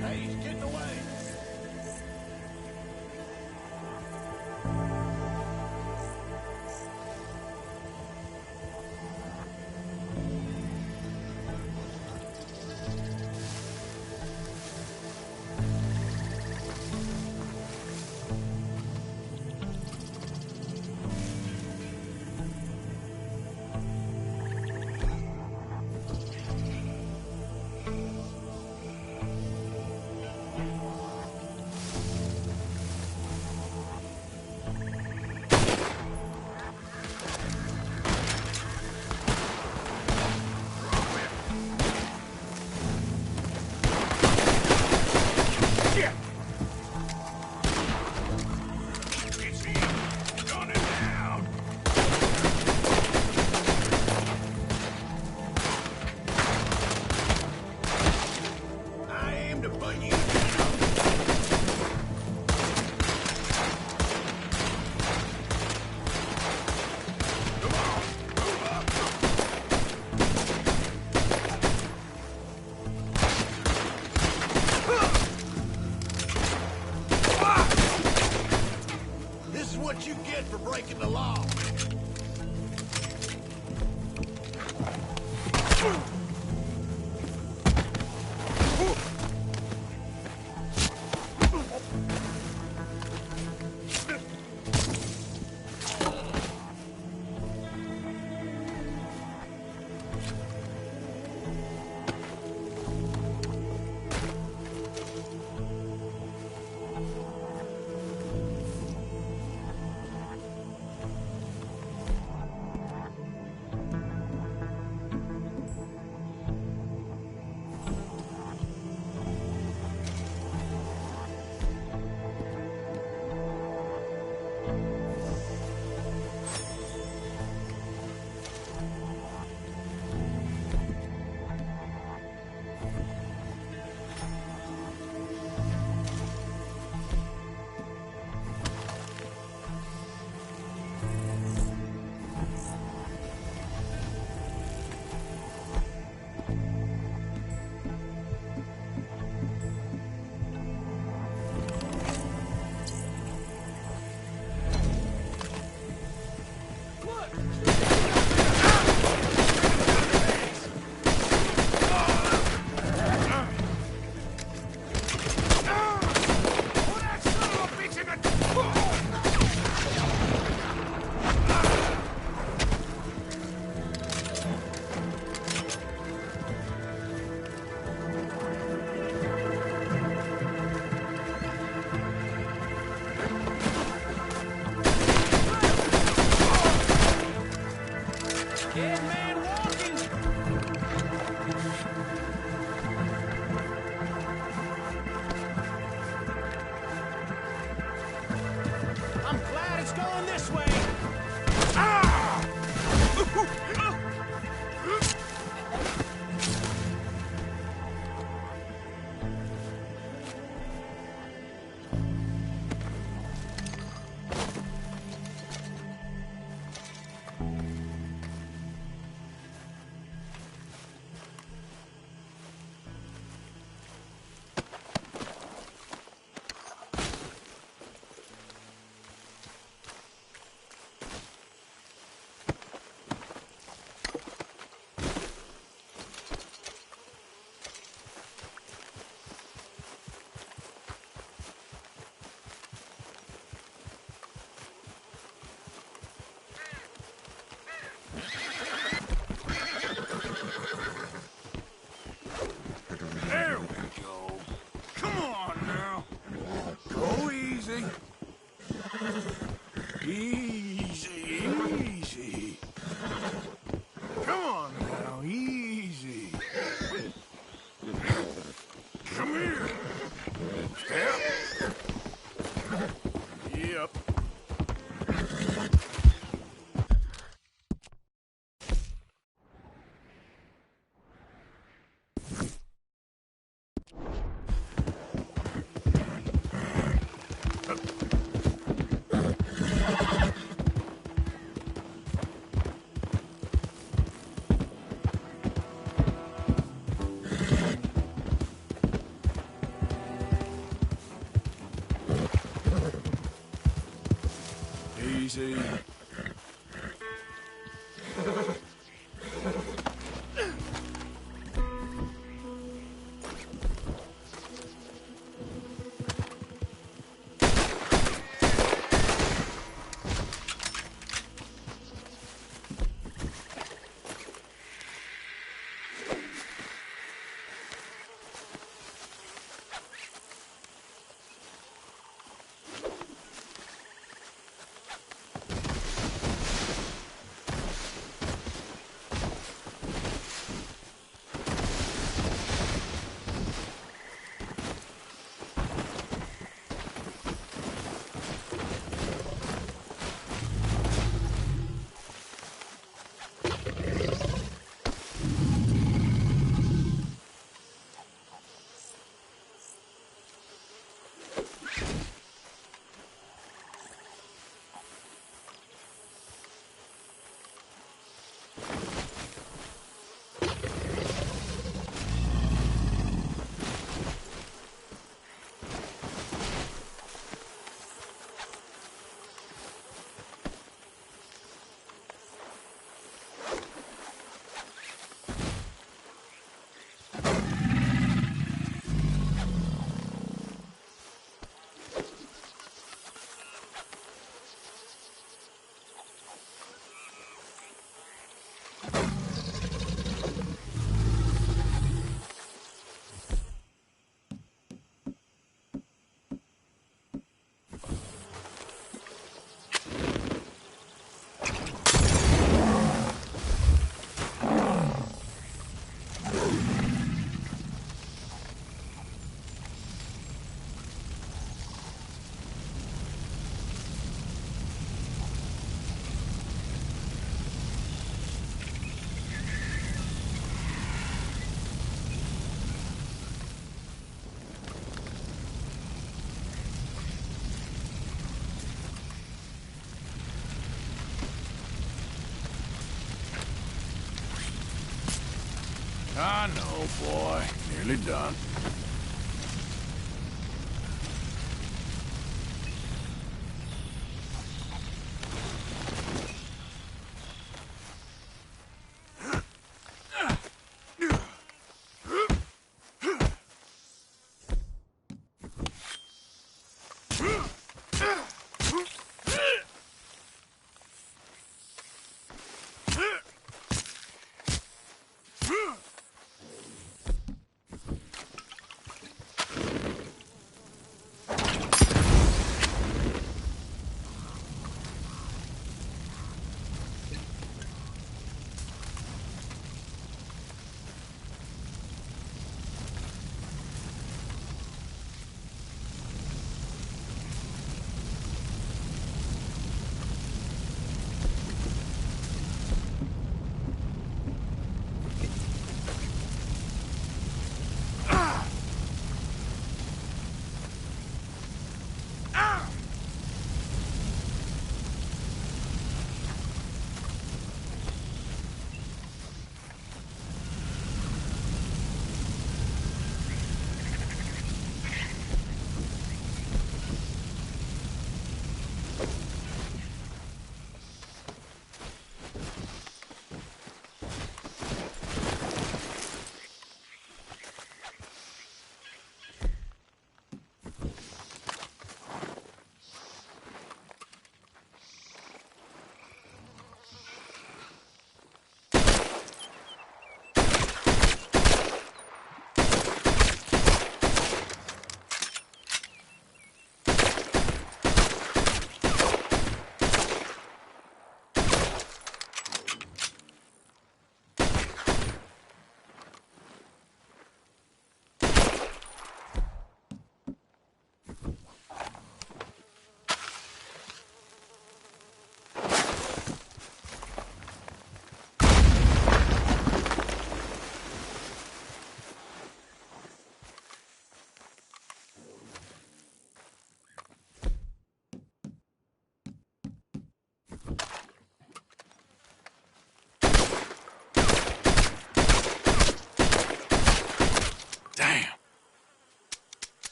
C: Hey, he's getting away! I aim to put you down! Come on, move up! This is what you get for breaking the law. Dead man walking. I'm glad it's going this way. Ah! There we go. Come on now. Go easy. Easy, easy. Come on now, easy. Come here. Step. Yep. Easy. I know, boy. Nearly done.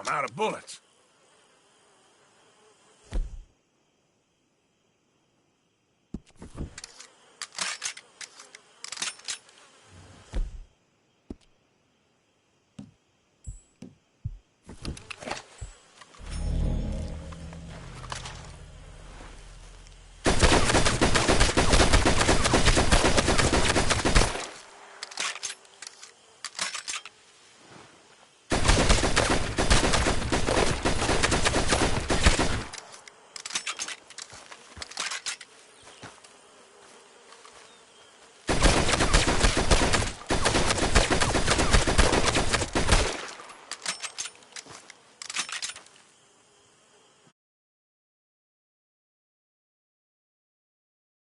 O: I'm out of bullets.